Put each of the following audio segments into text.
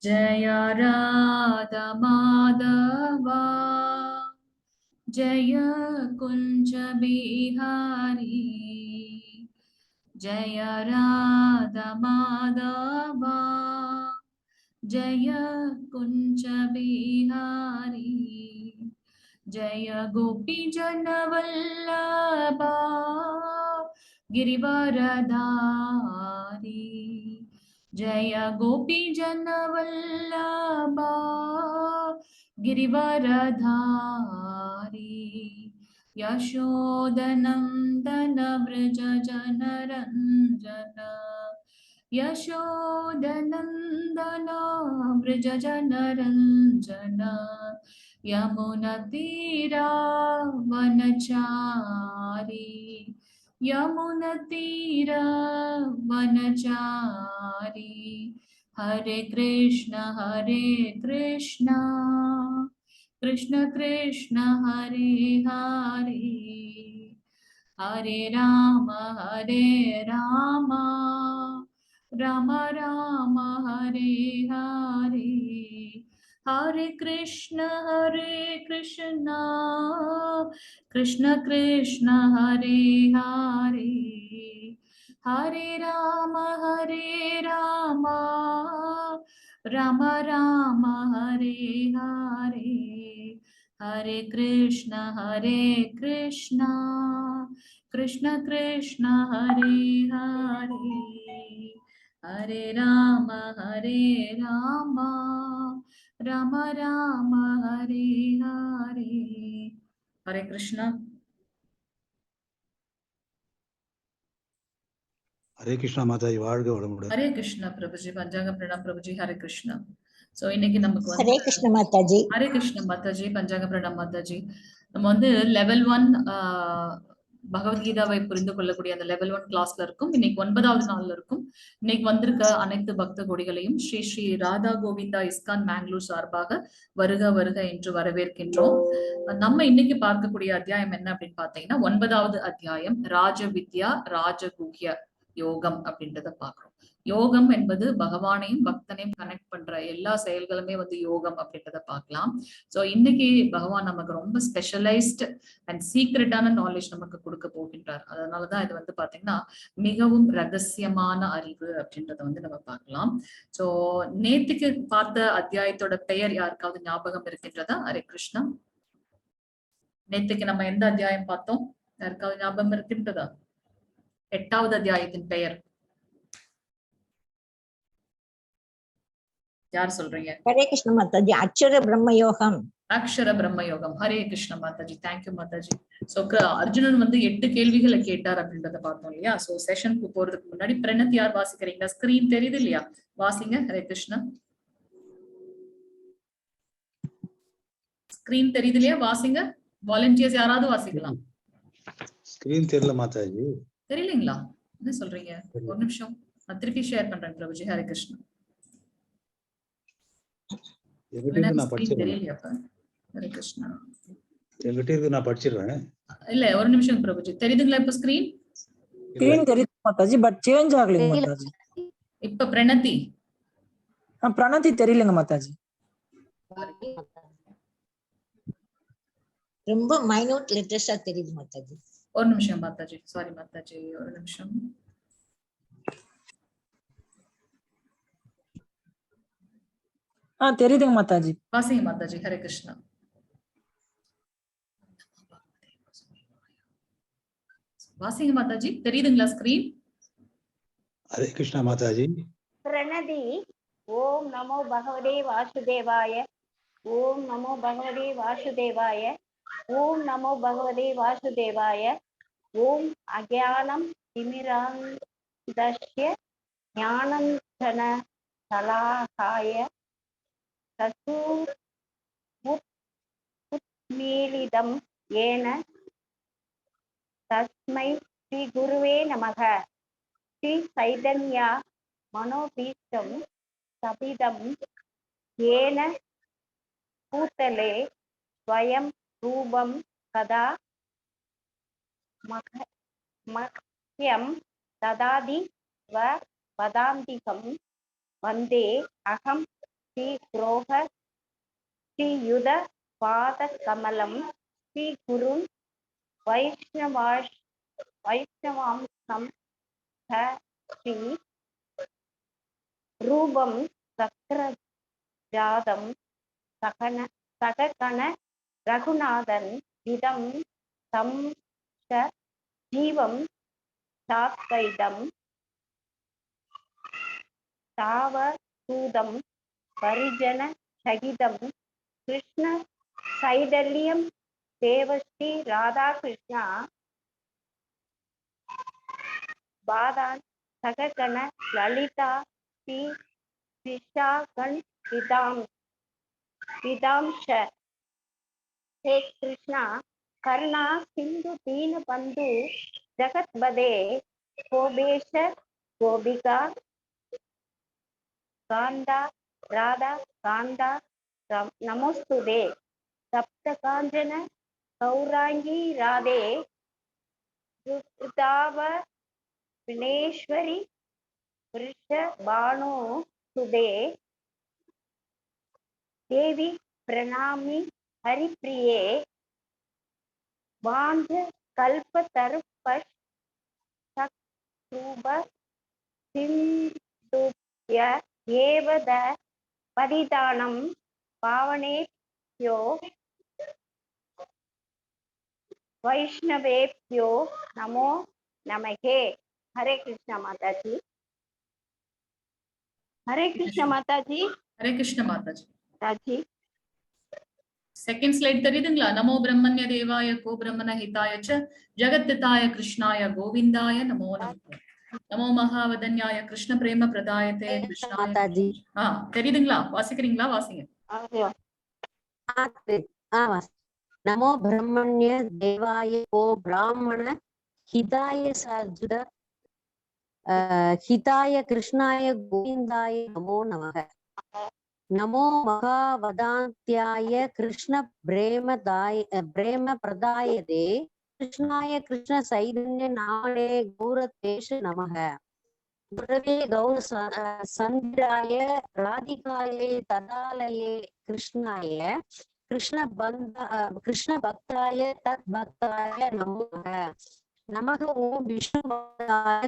जय राधा माधवा जय कुंज बिहारी जय राधा माधवा जय कुंज बिहारी जय गोपी जन वल्लभा गिरिवरधारी जय गोपी जन वल्लभा गिरिवरधारी यशोदनंदन व्रज जनरंजन यशोदनंदन व्रज जनरंजन यमुनतीरावनचारी यमुनतीरावनचारी हरे कृष्ण कृष्ण कृष्ण हरे हरे हरे राम राम राम हरे हरे हरे कृष्ण कृष्ण कृष्ण हरे हरे हरे राम राम राम हरे हरे हरे कृष्ण कृष्ण कृष्ण हरे हरे हरे राम राम राम हरे हरे हरे कृष्ण हरे कृष्णा माताजी வாழ்க வளமுடன். हरे कृष्ण प्रभुजी पंचांग प्रणाम प्रभुजी हरे कृष्ण सो இன்னைக்கு நமக்கு हरे कृष्ण माताजी हरे कृष्ण माताजी पंचांग प्रणाम माताजी நம்ம வந்து லெவல் 1 பகவத்கீதாவை புரிந்து கொள்ளக்கூடிய அந்த லெவல் 1 கிளாஸ்ல இருக்கும். இன்னைக்கு 9வது நாள்ல இருக்கும். இன்னைக்கு வந்திருக்க அனைத்து பக்த கோடிகளையும் ஸ்ரீ ஸ்ரீ ராதா கோவிந்தா இஸ்கான் மேங்களூர் சார்பாக வருக வருக என்று வரவேற்கின்றோம். நம்ம இன்னைக்கு பார்க்கக்கூடிய அத்தியாயம் என்ன அப்படின்னு பாத்தீங்கன்னா 9வது அத்தியாயம் ராஜ வித்யா ராஜகுஹ்ய யோகம் அப்படின்றத பாக்குறோம். யோகம் என்பது பகவானையும் பக்தனையும் கனெக்ட் பண்ற எல்லா செயல்களுமே வந்து யோகம் அப்படின்றத பார்க்கலாம். சோ இன்னைக்கு பகவான் நமக்கு ரொம்ப ஸ்பெஷலைஸ்ட் அண்ட் சீக்ரெட்டான நாலேஜ் நமக்கு கொடுக்க போகின்றார். அதனாலதான் இது வந்து பாத்தீங்கன்னா மிகவும் ரகசியமான அறிவு அப்படின்றத வந்து நம்ம பார்க்கலாம். சோ நேத்துக்கு பார்த்த அத்தியாயத்தோட பெயர் யாருக்காவது ஞாபகம் இருக்கின்றதா? ஹரே கிருஷ்ணா. நேத்துக்கு நம்ம எந்த அத்தியாயம் பார்த்தோம்? யாருக்காவது ஞாபகம் இருக்கின்றதா? 8வது அத்தியாயத்தின் பெயர் யார் சொல்றீங்க? हरे कृष्ण माताजी अक्षर ब्रह्म योगम அக்ஷர பிரம்ம யோகம். ஹரே கிருஷ்ண மாதாஜி, தேங்க்யூ மாதாஜி. சோ அர்ஜுனன் வந்து 8 கேள்விகளை கேட்டார் அப்படின்றத பார்த்தோம் இல்லையா? சோ செஷனுக்கு போறதுக்கு முன்னாடி பிரணத் யார் வாசிக்கிறீங்க? ஸ்கிரீன் தெரியுது இல்லையா? வாசிங்க. ஹரே கிருஷ்ணா. ஸ்கிரீன் தெரியுது இல்லையா? வாசிங்க. வாலண்டியர்ஸ் யாராவது வாசிக்கலாம். ஸ்கிரீன் தெரியல மாதாஜி. தெரியலீங்களா? என்ன சொல்றீங்க? ஒரு நிமிஷம் நான் திருப்பி ஷேர் பண்றேன் பிரபுஜி. ஹரே கிருஷ்ணா. ஹரே கிருஷ்ணா. என்கிட்ட இருக்கு, நான் படிச்சிடுறேன். இல்ல ஒரு நிமிஷம் பிரபுஜி. தெரியுதுங்களா இப்ப ஸ்கிரீன்? ஸ்கிரீன் தெரியுது மாதாஜி, பட் சேஞ்ச் ஆகலைங்க மாதாஜி. இப்ப பிரணதி பிரணதி தெரியலங்க மாதாஜி. ரொம்ப மைனூட் லெட்டர்ஸா தெரியுது மாதாஜி. ஒரு நிமிஷம் மாதாஜி, சாரி மாதாஜி, ஒரு நிமிஷம். தெரியுதுங்க மாதாஜி. வாசிங்க மாதாஜி. ஹரே கிருஷ்ணா. வாசிங்க மாதாஜி. தெரியுதுங்களா ஸ்கிரீன்? ஹரே கிருஷ்ணா மாதாஜி. பிரணதி ஓம் நமோ பகவதே வாசுதேவாய ஓம் நமோ பகவதே வாசுதேவாய ஓம் நமோ பகவதே வாசுதேவாய ஓம் அஜானம் திமிராந்தஸ்ய ஞானந்தன சலாகாய சசூத்மீலிதம் ஏன தஸ்மை ஸ்ரீ குருவே நமக. ஸ்ரீ சைதன்யா மனோபீஷ்டம் சபிதம் ஏன பூதலே ஸ்வயம் ரூபம் கதா மஹ்யம் ததாதி வ வதாந்திகம் வந்தே அகம் ஸ்ரீ குரோக ஸ்ரீ யுத பாத கமலம் ஸ்ரீ குருன் வைஷ்ணவாம்சம் ஸ்ரீ ரூபம் சக்கரஜாதம் சககண ரகுநாதன் விதம் தம் ஜீவம் சாத்வைதம் தாவதூதம் பரிஜன சகிதம் கிருஷ்ண சைதல்யம் தேவஸ்ரீ ராதாகிருஷ்ணா பாதான் சககண லலிதா ஸ்ரீ விசாகன் விதாம்ஷ ஹே கிருஷ்ணா கருணா சிந்து தீன பந்து ஜகத்பதே கோபேஷ கோபிகா காந்தா ராதா காந்தா நமோஸ்துதே சப்த காஞ்சன கௌராங்கி ராதே ருதாவ வினேஸ்வரி விருஷ பானோ சுதே தேவி பிரணாமி ஹரிப்ரியே வாந்த கல்பதருபஷ் சக்ரூப சிந்துப்ய ஏவத பதிதானம் பாவனேப்யோ வைஷ்ணவேப்யோ நமோ நமகே. ஹரே கிருஷ்ணா மாதாஜி. ஹரே கிருஷ்ணா மாதாஜி. ஹரே கிருஷ்ண மாதாஜி. ராஜி செகண்ட் ஸ்லைட் தெரியுதுங்களா? நமோ பிரம்மண்ய தேவாய கோ பிரம்மண ஹிதாய ச ஜகத்ஹிதாய கிருஷ்ணாய கோவிந்தாய நமோ நமோ. நமோ மகாவதன்யாய கிருஷ்ண பிரேம பிரதாயத்தே கிருஷ்ணாய. மாதாஜி. தெரியுதுங்களா? வாசிக்கிறீங்களா? வாசிங்க. நமோ பிரம்மண்ய தேவாய கோ பிராமண ஹிதாய சஜுத ஹிதாய கிருஷ்ணாய கோவிந்தாய நமோ நமக. நமோ மகாவதாந்த்யாய கிருஷ்ண பிரேம பிரதாயதே கிருஷ்ணாய கிருஷ்ண சைதன்ய நாமனே கௌரத்வேஷ நமக. குரவே கௌர சந்திராய ராதிகாயே ததாலயே கிருஷ்ணாய கிருஷ்ண பக்தாய தத் பக்தாய நமோ நமக. நமக ஓம் விஷ்ணு பக்தாய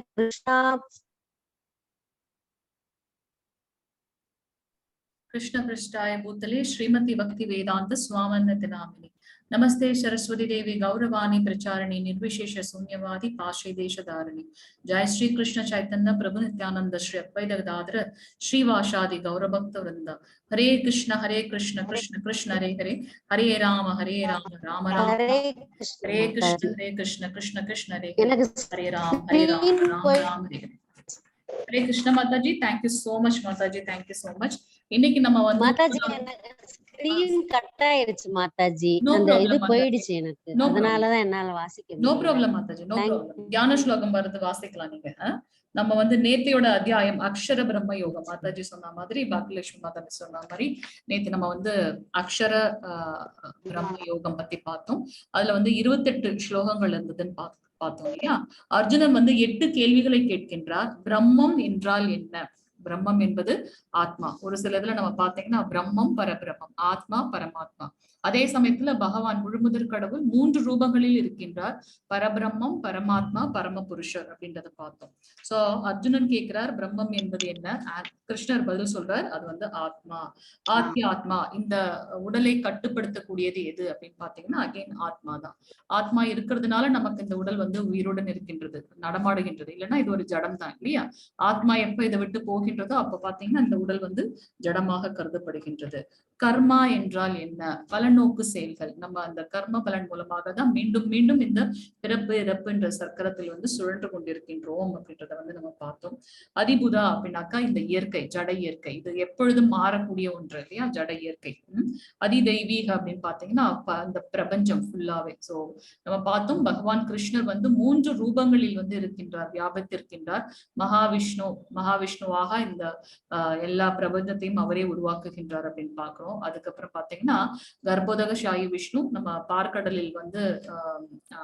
कृष्ण पृष्ठाय भूतले श्रीमती भक्ति वेदांत स्वामन्नति नामिनि नमस्ते सरस्वती देवी गौरवाणी प्रचारिणी निर्विशेष शून्यवादी पाशे देशधारिणी. जय श्री कृष्ण चैतन्य प्रभु नित्यानंद श्री अद्वैत गदाधर श्रीवासादि गौरभक्त वृंद. हरे कृष्ण कृष्ण कृष्ण हरे हरे हरे राम राम राम हरे कृष्ण कृष्ण कृष्ण हरे हरे राम राम राम हरे हरे. हरे कृष्ण माताजी. थैंक यू सो मच माताजी. Thank you so much. இன்னைக்கு நம்ம வந்து மாதாஜி ஸ்கிரீன் கட் ஆயிருச்சு மாதாஜி. அந்த இது போயிடுச்சு எனக்கு. அதனாலதான் என்னால வாசிக்க முடியல. நோ ப்ராப்ளம் மாதாஜி. No problem. ஞான ஸ்லோகம் வருது வாசிக்கலாம் நீங்க. நம்ம வந்து நேத்தியோட அத்தியாயம் அக்ஷர பிரம்ம யோகம் மாதாஜி சொன்ன மாதிரி பாக்கியலட்சுமி மாதாஜி சொன்ன மாதிரி நேத்து நம்ம வந்து அக்ஷர பிரம்ம யோகம் பத்தி பார்த்தோம். அதுல வந்து 28 ஸ்லோகங்கள் இருந்ததுன்னு பார்த்தோம் இல்லையா? அர்ஜுனன் வந்து 8 கேள்விகளை கேட்கின்றார். பிரம்மம் என்றால் என்ன? பிரம்மம் என்பது ஆத்மா. ஒரு சில இதுல நம்ம பாத்தீங்கன்னா பிரம்மம் பரபிரம்மம், ஆத்மா பரமாத்மா. அதே சமயத்துல பகவான் முழுமுதற் கடவுள் 3 ரூபங்களில் இருக்கின்றார். பரபிரம்மம், பரமாத்மா, பரம புருஷர் அப்படின்றத பார்த்தோம். சோ அர்ஜுனன் கேட்கிறார் பிரம்மம் என்பது என்ன? கிருஷ்ணர் பதில் சொல்றார் அது வந்து ஆத்மா. ஆத்மா இந்த உடலை கட்டுப்படுத்தக்கூடியது எது அப்படின்னு பாத்தீங்கன்னா அகைன் ஆத்மா தான். ஆத்மா இருக்கிறதுனால நமக்கு இந்த உடல் வந்து உயிருடன் இருக்கின்றது, நடமாடுகின்றது. இல்லைன்னா இது ஒரு ஜடம் தான் இல்லையா? ஆத்மா எப்ப இதை விட்டு போகின்றதோ அப்ப பாத்தீங்கன்னா இந்த உடல் வந்து ஜடமாக கருதப்படுகின்றது. கர்மா என்றால் என்ன? பலநோக்கு செயல்கள். நம்ம அந்த கர்ம பலன் மூலமாக தான் மீண்டும் மீண்டும் இந்த பிறப்பு இறப்பு என்ற சக்கரத்தில் வந்து சுழன்று கொண்டிருக்கின்றோம் அப்படின்றத வந்து நம்ம பார்த்தோம். அதிபுதா அப்படின்னாக்கா இந்த இயற்கை, ஜட இயற்கை. இது எப்பொழுதும் மாறக்கூடிய ஒன்று இல்லையா? ஜட இயற்கை. அதிதெய்வீக அப்படின்னு பாத்தீங்கன்னா அந்த பிரபஞ்சம் ஃபுல்லாவே. சோ நம்ம பார்த்தோம் பகவான் கிருஷ்ணர் வந்து 3 ரூபங்களில் வந்து இருக்கின்றார், வியாபித்திருக்கின்றார். மகாவிஷ்ணுவாக இந்த எல்லா பிரபஞ்சத்தையும் அவரே உருவாக்குகின்றார் அப்படின்னு பாக்குறோம். அதுக்கப்புறம் பாத்தீங்கன்னா கர்ப்போதக சாயி விஷ்ணு நம்ம பார்க்கடலில் வந்து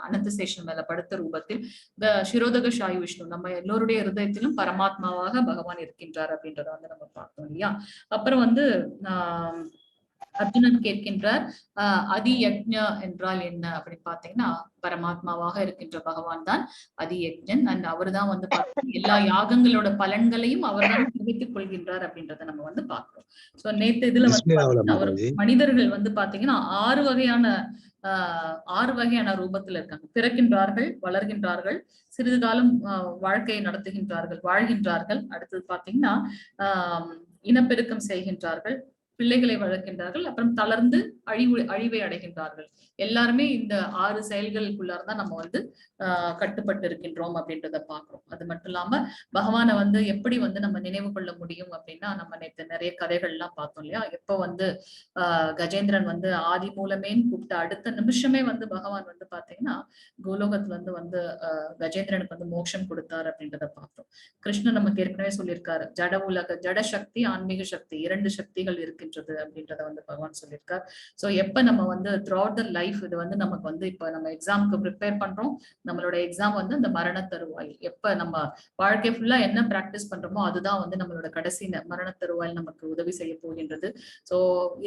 அனந்த சேஷன் மேல படுத்த ரூபத்தில் சிரோதக சாயி விஷ்ணு நம்ம எல்லோருடைய இருதயத்திலும் பரமாத்மாவாக பகவான் இருக்கின்றார் அப்படின்றத வந்து நம்ம பார்த்தோம் இல்லையா. அப்புறம் வந்து அர்ஜுனன் கேட்கின்றார் அதி யக்ஞ என்றால் என்ன அப்படின்னு பாத்தீங்கன்னா பரமாத்மாவாக இருக்கின்ற பகவான் தான் அதி யக்ஞன். அண்ட் அவர் தான் வந்து பாத்தீங்கன்னா எல்லா யாகங்களோட பலன்களையும் அவர் தான் நினைத்துக் கொள்கின்றார் அப்படின்றத நம்ம வந்து பாக்குறோம். சோ நேத்து இதுல வந்து அவர் மனிதர்கள் வந்து பாத்தீங்கன்னா 6 வகையான ரூபத்துல இருக்காங்க. பிறக்கின்றார்கள், வளர்கின்றார்கள், சிறிது காலம் வாழ்க்கையை நடத்துகின்றார்கள், வாழ்கின்றார்கள். அடுத்தது பாத்தீங்கன்னா இனப்பெருக்கம் செய்கின்றார்கள், பிள்ளைகளை வளர்க்கின்றார்கள், அப்புறம் தளர்ந்து அழிவை அடைகின்றார்கள். எல்லாருமே இந்த 6 செயல்களுக்குள்ளார் தான் நம்ம வந்து கட்டுப்பட்டு இருக்கின்றோம் அப்படின்றத பாக்குறோம். அது மட்டும் இல்லாம பகவானை வந்து எப்படி வந்து நம்ம நினைவு கொள்ள முடியும் அப்படின்னா நம்ம நேற்று நிறைய கதைகள் எல்லாம் பார்த்தோம் இல்லையா. எப்ப வந்து கஜேந்திரன் வந்து ஆதி மூலமேன்னு கூப்பிட்ட அடுத்த நிமிஷமே வந்து பகவான் வந்து பாத்தீங்கன்னா கோலோகத்துல இருந்து வந்து கஜேந்திரனுக்கு வந்து மோட்சம் கொடுத்தாரு அப்படின்றத பார்த்தோம். கிருஷ்ணன் நமக்கு ஏற்கனவே சொல்லியிருக்காரு, ஜட உலக ஜட சக்தி, ஆன்மீக சக்தி 2 சக்திகள் இருக்கின்றது அப்படின்றத வந்து பகவான் சொல்லியிருக்கார். சோ எப்ப நம்ம வந்து த்ரூ அவுட் த லைஃப் இது வந்து நமக்கு வந்து இப்ப நம்ம எக்ஸாமுக்கு ப்ரிப்பேர் பண்றோம், நம்மளோட எக்ஸாம் வந்து இந்த மரண தருவாயில் எப்ப நம்ம வாழ்க்கை ஃபுல்லா என்ன பிராக்டிஸ் பண்றோமோ அதுதான் வந்து நம்மளோட கடைசி மரண தருவாயில் நமக்கு உதவி செய்ய போகின்றது. சோ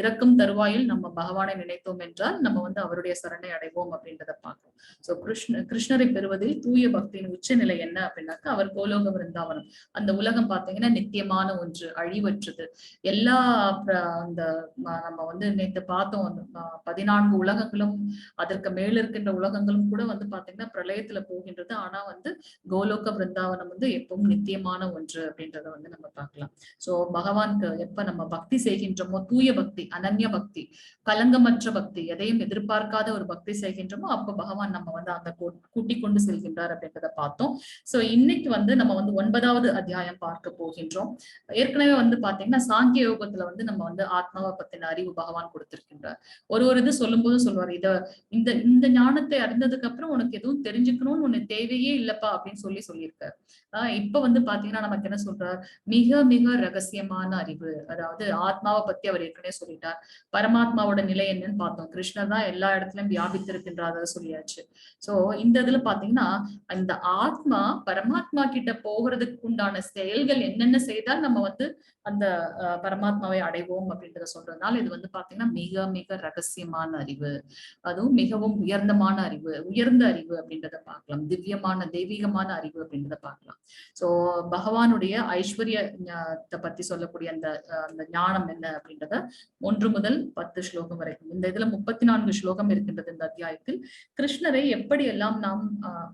இறக்கும் தருவாயில் நம்ம பகவானை நினைத்தோம் என்றால் நம்ம வந்து அவருடைய சரணை அடைவோம் அப்படின்றத பார்க்கிறோம். சோ கிருஷ்ணரை பெறுவதில் தூய பக்தியின் உச்சநிலை என்ன அப்படின்னாக்கா அவர் கோலோக விருந்தாவனம். அந்த உலகம் பாத்தீங்கன்னா நித்தியமான ஒன்று, அழிவற்றது. எல்லா அந்த நம்ம வந்து நேற்று பார்த்தோம் 14 உலகங்களும் அதற்கு மேல இருக்கின்ற உலகங்களும் கூட வந்து பாத்தீங்கன்னா பிரளயத்துல போகின்றது. ஆனா வந்து கோலோக விருந்தாவனம் வந்து எப்பவும் நித்தியமான ஒன்று அப்படின்றத வந்து நம்ம பார்க்கலாம். சோ பகவானுக்கு எப்ப நம்ம பக்தி செய்கின்றோமோ, தூய பக்தி, அனன்ய பக்தி, கலங்கமற்ற பக்தி, எதையும் எதிர்பார்க்காத ஒரு பக்தி செய்கின்றோமோ அப்ப பகவான் நம்ம வந்து அந்த கூட்டிக் கொண்டு செல்கின்றார் அப்படின்றத பார்த்தோம். சோ இன்னைக்கு வந்து நம்ம வந்து 9வது அத்தியாயம் பார்க்க போகின்றோம். ஏற்கனவே வந்து பாத்தீங்கன்னா சாங்கிய யோகத்துல வந்து நம்ம வந்து ஆத்மாவை பத்தின அறிவு பகவான் கொடுத்திருக்கின்றார். ஒரு இது சொல்லும் போது சொல்லுவார், இந்த ஞானத்தை அறிந்ததுக்கு அப்புறம் உனக்கு எதுவும் தெரிஞ்சுக்கணும்னு உனக்கு தேவையே இல்லப்பா அப்படின்னு சொல்லியிருக்காரு. இப்ப வந்து பாத்தீங்கன்னா நமக்கு என்ன சொல்றார், மிக மிக ரகசியமான அறிவு. அதாவது ஆத்மாவை பத்தி அவர் ஏற்கனவே சொல்லிட்டார். பரமாத்மாவோட நிலை என்னன்னு பார்த்தோம். கிருஷ்ணர் தான் எல்லா இடத்துலயும் வியாபித்திருக்கின்றார் சொல்லியாச்சு. சோ இந்த இதுல பாத்தீங்கன்னா அந்த ஆத்மா பரமாத்மா கிட்ட போகிறதுக்கு உண்டான செயல்கள் என்னென்ன செய்தால் நம்ம வந்து அந்த பரமாத்மாவை அடைவோம் அப்படின்றத சொல்றதுனால இது வந்து பாத்தீங்கன்னா மிக மிக ரகசியமான அறிவு. அதுவும் மிகவும் உயர்ந்த அறிவு அப்படின்றத பார்க்கலாம். திவ்யமான தெய்வீகமான அறிவு அப்படின்றத பார்க்கலாம். சோ பகவானுடைய ஐஸ்வர்யத்தை பத்தி சொல்லக்கூடிய அந்த ஞானம் என்ன அப்படின்றத 1 முதல் 10 ஸ்லோகம் வரைக்கும் இந்த இதுல 34 ஸ்லோகம் இருக்கின்றது. இந்த அத்தியாயத்தில் கிருஷ்ணரை எப்படி எல்லாம் நாம்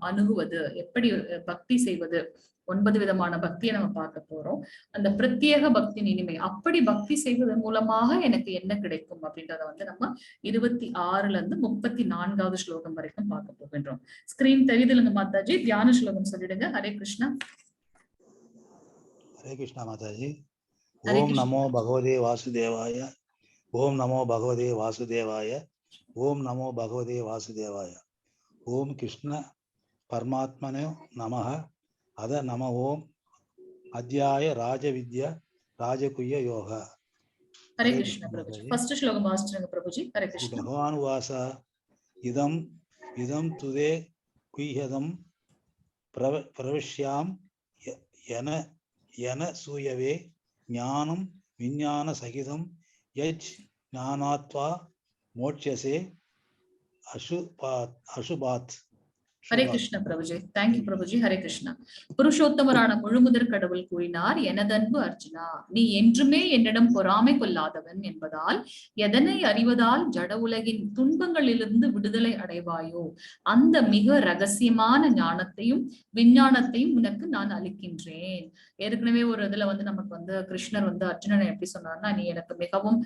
அணுகுவது, எப்படி பக்தி செய்வது, 9 விதமான பக்தியை நம்ம பார்க்க போறோம். அந்த பிரத்யேக பக்தியின் இனிமை, அப்படி பக்தி செய்வதன் மூலமாக எனக்கு என்ன கிடைக்கும் அப்படின்றத வந்து நம்ம 26ல இருந்து 34வது ஸ்லோகம் வரைக்கும் பார்க்க போகின்றோம். ஸ்கிரீன் தெரியுதுங்க மாதாஜி, தியான ஸ்லோகம் சொல்லிடுங்க. ஹரே கிருஷ்ணா. ஹரே கிருஷ்ணா மாதாஜி. ஓம் நமோ பகவதே வாசுதேவாய. ஓம் நமோ பகவதே வாசுதேவாய. ஓம் நமோ பகவதே வாசுதேவாய. ஓம் கிருஷ்ண பரமாத்மனே நமஹ. அத நம ஓம் அத்தியாய ராஜவித்யா ராஜகுய யோக. ஹரே கிருஷ்ணா பிரபுஜி. ஃபர்ஸ்ட் ஸ்லோகம் வாசிச்சுங்க பிரபுஜி. ஹரே கிருஷ்ணா. பகவான் வாச இதம் இதம் துதே குய்யதம் பிரவிஷ்யாம் என சூயவே ஞானம் விஞ்ஞான சகிதம் யஜ் ஞானாத்வா மோட்சசே அசுபாத். ஹரே கிருஷ்ண பிரபுஜி. தேங்க்யூ பிரபுஜி. ஹரே கிருஷ்ணா. புருஷோத்தமரான முழுமுதற் கடவுள் கூறினார், எனதன்பு அர்ஜுனா, நீ என்றுமே என்னிடம் பொறாமை கொள்ளாதவன் என்பதால் எதனை அறிவதால் ஜட உலகின் துன்பங்களிலிருந்து விடுதலை அடைவாயோ அந்த மிக ரகசியமான ஞானத்தையும் விஞ்ஞானத்தையும் உனக்கு நான் அளிக்கின்றேன். ஏற்கனவே ஒரு இதுல வந்து நமக்கு வந்து கிருஷ்ணர் வந்து அர்ஜுனனை எப்படி சொன்னார்னா, நீ எனக்கு மிகவும்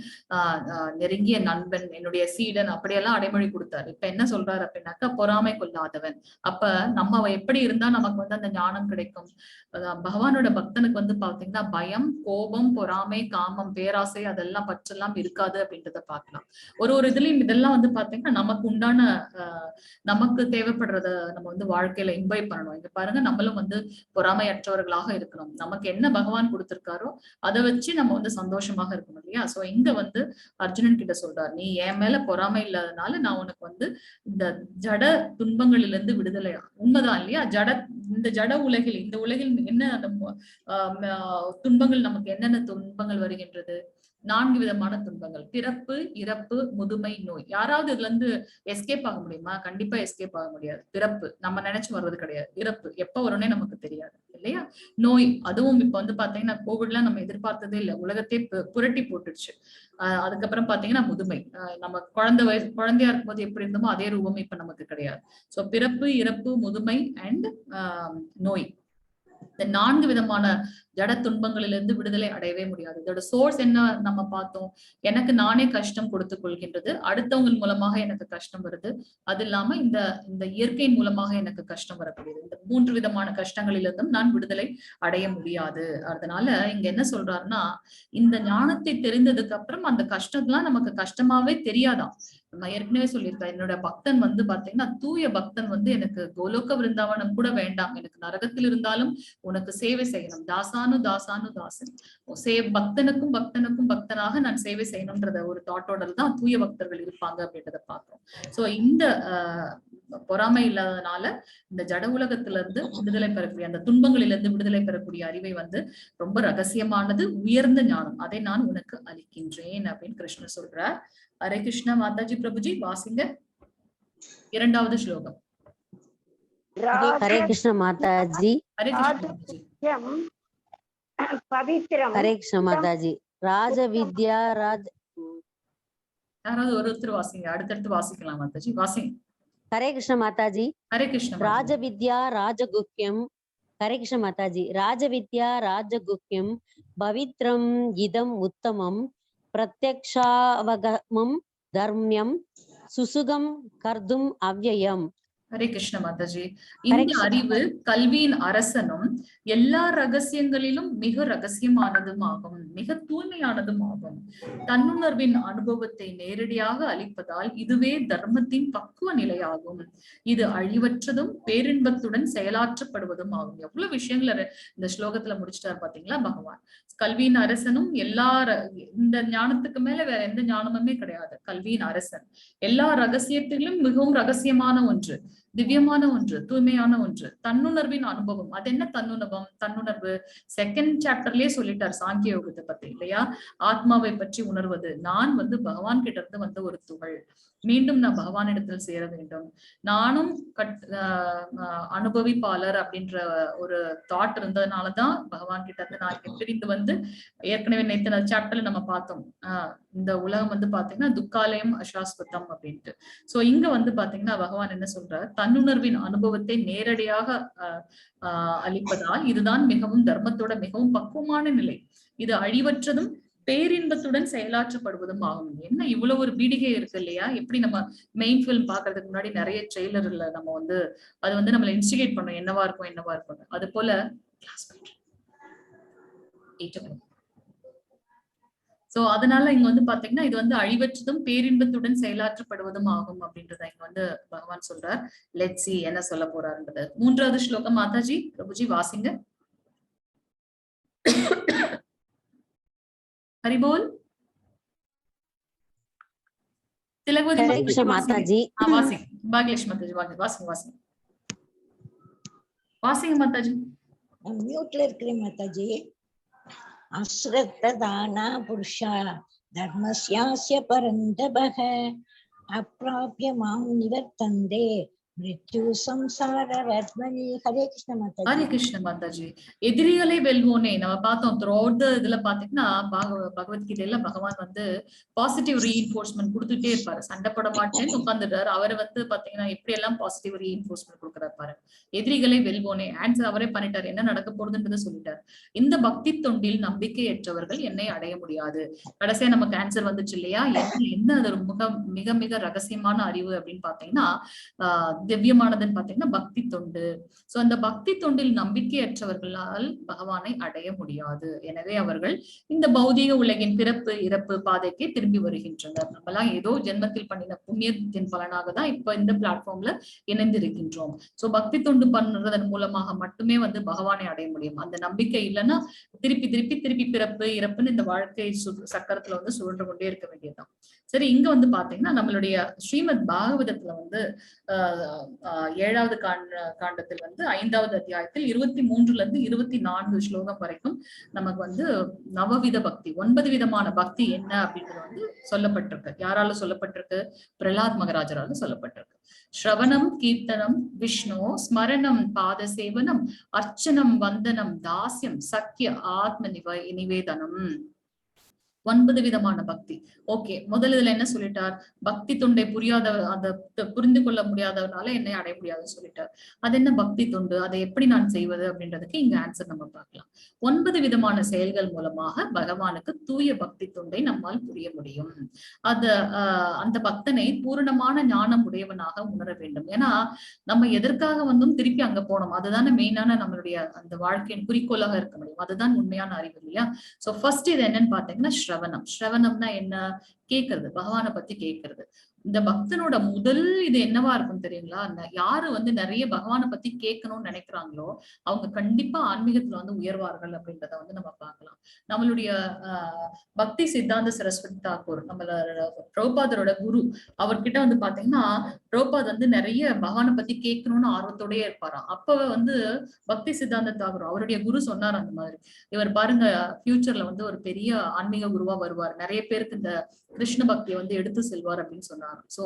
நெருங்கிய நண்பன், என்னுடைய சீடன், அப்படியெல்லாம் அடைமொழி கொடுத்தாரு. இப்ப என்ன சொல்றாரு அப்படின்னாக்கா, பொறாமை கொள்ளாதவன், அப்ப நம்ம எப்படி இருந்தா நமக்கு வந்து அந்த ஞானம் கிடைக்கும்? பகவானோட பக்தனுக்கு வந்து பாத்தீங்கன்னா பயம், கோபம், பொறாமை, காமம், பேராசை அதெல்லாம் பற்றெல்லாம் இருக்காது அப்படின்றத பார்க்கலாம். ஒரு இதுலயும் இதெல்லாம் வந்து பாத்தீங்கன்னா நமக்கு உண்டான நமக்கு தேவைப்படுறத நம்ம வந்து வாழ்க்கையில இன்வைட் பண்ணணும். இங்க பாருங்க, நம்மளும் வந்து பொறாமையற்றவர்களாக இருக்கணும். நமக்கு என்ன பகவான் கொடுத்திருக்காரோ அதை வச்சு நம்ம வந்து சந்தோஷமாக இருக்கணும் இல்லையா? சோ இங்க வந்து அர்ஜுனன் கிட்ட சொல்றாரு, நீ என் மேல பொறாமை இல்லாதனால நான் உனக்கு வந்து இந்த ஜட துன்பங்களில இருந்து விடுதலை. உண்மைதான் இல்லையா? இந்த ஜட உலகில், இந்த உலகில் என்ன அந்த துன்பங்கள், நமக்கு என்னென்ன துன்பங்கள் வருகின்றது? 4 விதமான துன்பங்கள்: பிறப்பு, இறப்பு, முதுமை, நோய். யாராவது இதுல இருந்து எஸ்கேப் ஆக முடியுமா? கண்டிப்பா எஸ்கேப் ஆக முடியாது. பிறப்பு நம்ம நினைச்சு வர்றது கிடையாது. இறப்பு எப்ப வரும்னே நமக்கு தெரியாது இல்லையா? நோய், அதுவும் இப்ப வந்து பாத்தீங்கன்னா கோவிட்லாம் நம்ம எதிர்பார்த்ததே இல்லை, உலகத்தை புரட்டி போட்டுடுச்சு. அதுக்கப்புறம் பாத்தீங்கன்னா முதுமை, நம்ம குழந்தையா இருக்கும்போது எப்படி இருந்தோமோ அதே ரூபம் இப்ப நமக்கு கிடையாது. சோ பிறப்பு, இறப்பு, முதுமை அண்ட் நோய், இந்த 4 விதமான ஜட துன்பங்களிலிருந்து விடுதலை அடையவே முடியாது. இதோட சோர்ஸ் என்ன நம்ம பார்த்தோம்? எனக்கு நானே கஷ்டம் கொடுத்துக் கொள்கின்றது, அடுத்தவங்க மூலமாக எனக்கு கஷ்டம் வருது, அது இல்லாம இந்த இயற்கையின் மூலமாக எனக்கு கஷ்டம் வரக்கூடியது. இந்த 3 விதமான கஷ்டங்களிலிருந்தும் நான் விடுதலை அடைய முடியாது. அதனால இங்க என்ன சொல்றாருன்னா, இந்த ஞானத்தை தெரிந்ததுக்கு அப்புறம் அந்த கஷ்டம்லாம் நமக்கு கஷ்டமாவே தெரியாதாம். நான் ஏற்கனவே சொல்லியிருக்கேன், என்னோட பக்தன் வந்து பாத்தீங்கன்னா தூய பக்தன் வந்து எனக்கு கோலோக விருந்தாவனம் கூட வேண்டாம், எனக்கு நரகத்தில் இருந்தாலும் உனக்கு சேவை செய்யணும், தாசானு தாசானு தாசன், பக்தனுக்கும் பக்தனாக நான் சேவை செய்யணும்ன்றத ஒரு தாட்டோட தான் தூய பக்தர்கள் இருப்பாங்க அப்படின்றத பார்க்கிறோம். சோ இந்த பொறாமை இல்லாதனால இந்த ஜட உலகத்துல இருந்து விடுதலை பெறக்கூடிய, அந்த துன்பங்களிலிருந்து விடுதலை பெறக்கூடிய அறிவை வந்து ரொம்ப ரகசியமானது, உயர்ந்த ஞானம், அதை நான் உனக்கு அளிக்கின்றேன் அப்படின்னு கிருஷ்ணர் சொல்றார். ஹரே கிருஷ்ணா மாதாஜி. பிரபுஜி வாசிங்க 2வது ஸ்லோகம். ஹரே கிருஷ்ண மாதாஜி. ஹரே கிருஷ்ணா பவித்ரம். ஹரே கிருஷ்ண மாதாஜி. ராஜ வித்யா யாராவது ஒருத்தர் வாசிங்க, அடுத்தடுத்து வாசிக்கலாம் மாதாஜி, வாசிங்க. ஹரே கிருஷ்ண மாதாஜி. ஹரே கிருஷ்ண. ராஜ வித்யா ராஜகுஹ்யம். ஹரே கிருஷ்ண மாதாஜி. ராஜ வித்யா ராஜகுஹ்யம் பவித்ரம் இதம் உத்தமம் பிரத்யக்ஷாவகமம் தர்மியம் சுசுகம் கர்தும் அவ்யயம். ஹரே கிருஷ்ண மாதாஜி. இந்த அறிவு கல்வியின் அரசனும் எல்லா ரகசியங்களிலும் மிக ரகசியமானதும் ஆகும், மிக தூய்மையானதும் ஆகும். தன்னுணர்வின் அனுபவத்தை நேரடியாக அளிப்பதால் இதுவே தர்மத்தின் பக்குவ நிலையாகும். இது அழிவற்றதும் பேரின்பத்துடன் செயலாற்றப்படுவதும் ஆகும். எவ்வளவு விஷயங்களை இந்த ஸ்லோகத்துல முடிச்சிட்டாரு பாத்தீங்களா பகவான். கல்வியின் அரசனும் இந்த ஞானத்துக்கு மேல வேற எந்த ஞானமுமே கிடையாது. கல்வியின் அரசன் எல்லா ரகசியத்திலும் மிகவும் ரகசியமான ஒன்று, திவ்யமான ஒன்று, தூய்மையான ஒன்று. தன்னுணர்வின் அனுபவம். அது என்ன தன்னுணர்வு? 2nd சாப்டர்லயே சொல்லிட்டார் சாங்கிய யோகத்தை பத்தி இல்லையா? ஆத்மாவை பற்றி உணர்வது. நான் வந்து பகவான் கிட்ட இருந்து வந்த ஒரு துகள், மீண்டும் நான் பகவானிடத்தில் சேர வேண்டும், நானும் அனுபவிப்பாளர் அப்படின்ற ஒரு தாட் இருந்ததுனாலதான் பகவான் கிட்ட இருந்து நான் பிரிந்து வந்து, ஏற்கனவே நேற்று சாப்டர்ல நம்ம பார்த்தோம், இந்த உலகம் வந்து பாத்தீங்கன்னா துக்காலயம் அசாஸ்வதம் அப்படின்ட்டு. சோ இங்க வந்து பாத்தீங்கன்னா பகவான் என்ன சொல்றார்? தன்னுணர்வின் அனுபவத்தை நேரடியாக அளிப்பதால் இதுதான் மிகவும் தர்மத்தோட மிகவும் பக்குவமான நிலை. இது அழிவற்றதும் பேரின்பத்துடன் செயலாற்றப்படுவதும் ஆகும். என்ன இவ்வளவு ஒரு பீடிகை இருக்கு இல்லையா? எப்படி நம்ம மெயின் ஃபிலிம் பாக்குறதுக்கு முன்னாடி நிறைய ட்ரெய்லர்ல நம்ம வந்து அது வந்து நம்மள இன்ஸ்டிகேட் பண்ணும், என்னவா இருக்கும். அது போல சோ அதனால இங்க வந்து பாத்தீங்கன்னா இது வந்து அழிவற்றதும் பேரின்பத்துடன் செயலாற்றப்படுவதும் ஆகும் அப்படின்றத இங்க வந்து பகவான் சொல்றார். லெட்ஸ் see என்ன சொல்ல போறாருன்றது. 3வது ஸ்லோகம் மாதாஜி பிரபுஜி வாசிங்க. ஹரிபோல். திலகவதி மாதாஜி. வாசிங்க. பாக்யலட்சுமி மாதாஜி வாசிங்க. வாசிங்க மாதாஜி. மியூட்ல இருக்கிறேன் மாதாஜி. அஸ்ரத்ததானா புருஷா தர்மஸ்யாஸ்ய பரந்தபஹ அப்ராப்ய மாம் நிவர்த்தந்தே மிருத்யு சம்சார வர்த்மனி. ஹரே கிருஷ்ண மாதாஜி. ஹரே கிருஷ்ண மாதாஜி. எதிரிகளை வெல்வோனே நம்ம பார்த்தோம். த்ரோட் இதுல பாத்தீங்கன்னா பகவத்கீதையில பகவான் வந்து பாசிட்டிவ் ரீஇன்ஃபோர்ஸ்மெண்ட் கொடுத்துட்டே இருப்பாரு. சண்டை போட மாட்டேன்னு உட்கார்ந்துட்டாரு. அவரை வந்து பாத்தீங்கன்னா எப்படி எல்லாம் பாசிட்டிவ் ரீஇன்ஃபோர்ஸ்மெண்ட் கொடுக்குறாரு பாரு. எதிரிகளை வெல்வோனே ஆன்சர் அவரே பண்ணிட்டாரு, என்ன நடக்க போறதுன்றதை சொல்லிட்டாரு. இந்த பக்தி தொண்டில் நம்பிக்கையற்றவர்கள் என்னை அடைய முடியாது. கடைசியா நமக்கு ஆன்சர் வந்துச்சு இல்லையா? என்ன அது மிக மிக ரகசியமான அறிவு அப்படின்னு பாத்தீங்கன்னா திவ்யமானதுன்னு பாத்தீங்கன்னா பக்தி தொண்டு. சோ அந்த பக்தி தொண்டில் நம்பிக்கையற்றவர்களால் பகவானை அடைய முடியாது. எனவே அவர்கள் இந்த பௌதீக உலகின் பிறப்பு இறப்பு பாதைக்கு திரும்பி வருகின்றனர். நம்மலாம் ஏதோ ஜென்மத்தில் பண்ணின புண்ணியத்தின் பலனாக தான் இப்ப இந்த பிளாட்ஃபார்ம்ல இணைந்திருக்கின்றோம். சோ பக்தி தொண்டு பண்றதன் மூலமாக மட்டுமே வந்து பகவானை அடைய முடியும். அந்த நம்பிக்கை இல்லைன்னா திருப்பி திருப்பி திருப்பி பிறப்பு இறப்புன்னு இந்த வாழ்க்கை சக்கரத்துல வந்து சுழன்று கொண்டே இருக்க வேண்டியதுதான். சரி, இங்க வந்து பாத்தீங்கன்னா நம்மளுடைய ஸ்ரீமத் பாகவதத்துல வந்து 7வது காண்டத்தில் வந்து 5வது அத்தியாயத்தில் 23ல இருந்து 24 ஸ்லோகம் வரைக்கும் நமக்கு வந்து நவவித பக்தி, 9 விதமான பக்தி என்ன அப்படின்றது வந்து சொல்லப்பட்டிருக்கு. யாரால சொல்லப்பட்டிருக்கு? பிரலாத் மகராஜரால சொல்லப்பட்டிருக்கு. ஸ்ரவணம் கீர்த்தனம் விஷ்ணு ஸ்மரணம் பாத சேவனம் அர்ச்சனம் வந்தனம் தாஸ்யம் சக்கிய ஆத்ம நிவேதனம். 9 விதமான பக்தி. ஓகே, முதல் இதுல என்ன சொல்லிட்டார்? பக்தி தொண்டை புரிந்து கொள்ள முடியாதவனால என்னை அடைய முடியாதுன்னு சொல்லிட்டார். அது என்ன பக்தி தொண்டு, அதை எப்படி நான் செய்வது அப்படின்றதுக்கு இங்க ஆன்சர் நம்ம பார்க்கலாம். 9 விதமான செயல்கள் மூலமாக பகவானுக்கு தூய பக்தி தொண்டை நம்மால் புரிய முடியும். அந்த பக்தனை பூரணமான ஞானம் உடையவனாக உணர வேண்டும். ஏன்னா நம்ம எதற்காக வந்தும் திருப்பி அங்க போனோம், அதுதானே மெயினான நம்மளுடைய அந்த வாழ்க்கையின் குறிக்கோளாக இருக்க முடியும். அதுதான் உண்மையான அறிவு இல்லையா? சோ ஃபர்ஸ்ட் இது என்னன்னு பாத்தீங்கன்னா ஸ்ரவணம்னா என்ன? கேட்கறது, பகவானை பத்தி கேட்கறது. இந்த பக்தனோட முதல் இது என்னவா இருக்கும் தெரியுங்களா? யாரு வந்து நிறைய பகவானை பத்தி கேட்கணும்னு நினைக்கிறாங்களோ அவங்க கண்டிப்பா ஆன்மீகத்துல வந்து உயர்வார்கள் அப்படின்றத வந்து நம்ம பார்க்கலாம். நம்மளுடைய பக்தி சித்தாந்த சரஸ்வதி தாக்கூர், நம்மளோட பிரபுபாதரோட குரு, அவர்கிட்ட வந்து பாத்தீங்கன்னா பிரபுபாத் வந்து நிறைய பகவானை பத்தி கேட்கணும்னு ஆர்வத்தோடயே இருப்பாராம். அப்ப வந்து பக்தி சித்தாந்த தாக்கூர் அவருடைய குரு சொன்னார் அந்த மாதிரி, இவர் பாருங்க ஃபியூச்சர்ல வந்து ஒரு பெரிய ஆன்மீக குருவா வருவார், நிறைய பேருக்கு இந்த கிருஷ்ண பக்தியை வந்து எடுத்து செல்வார் அப்படின்னு சொன்னாங்க. சோ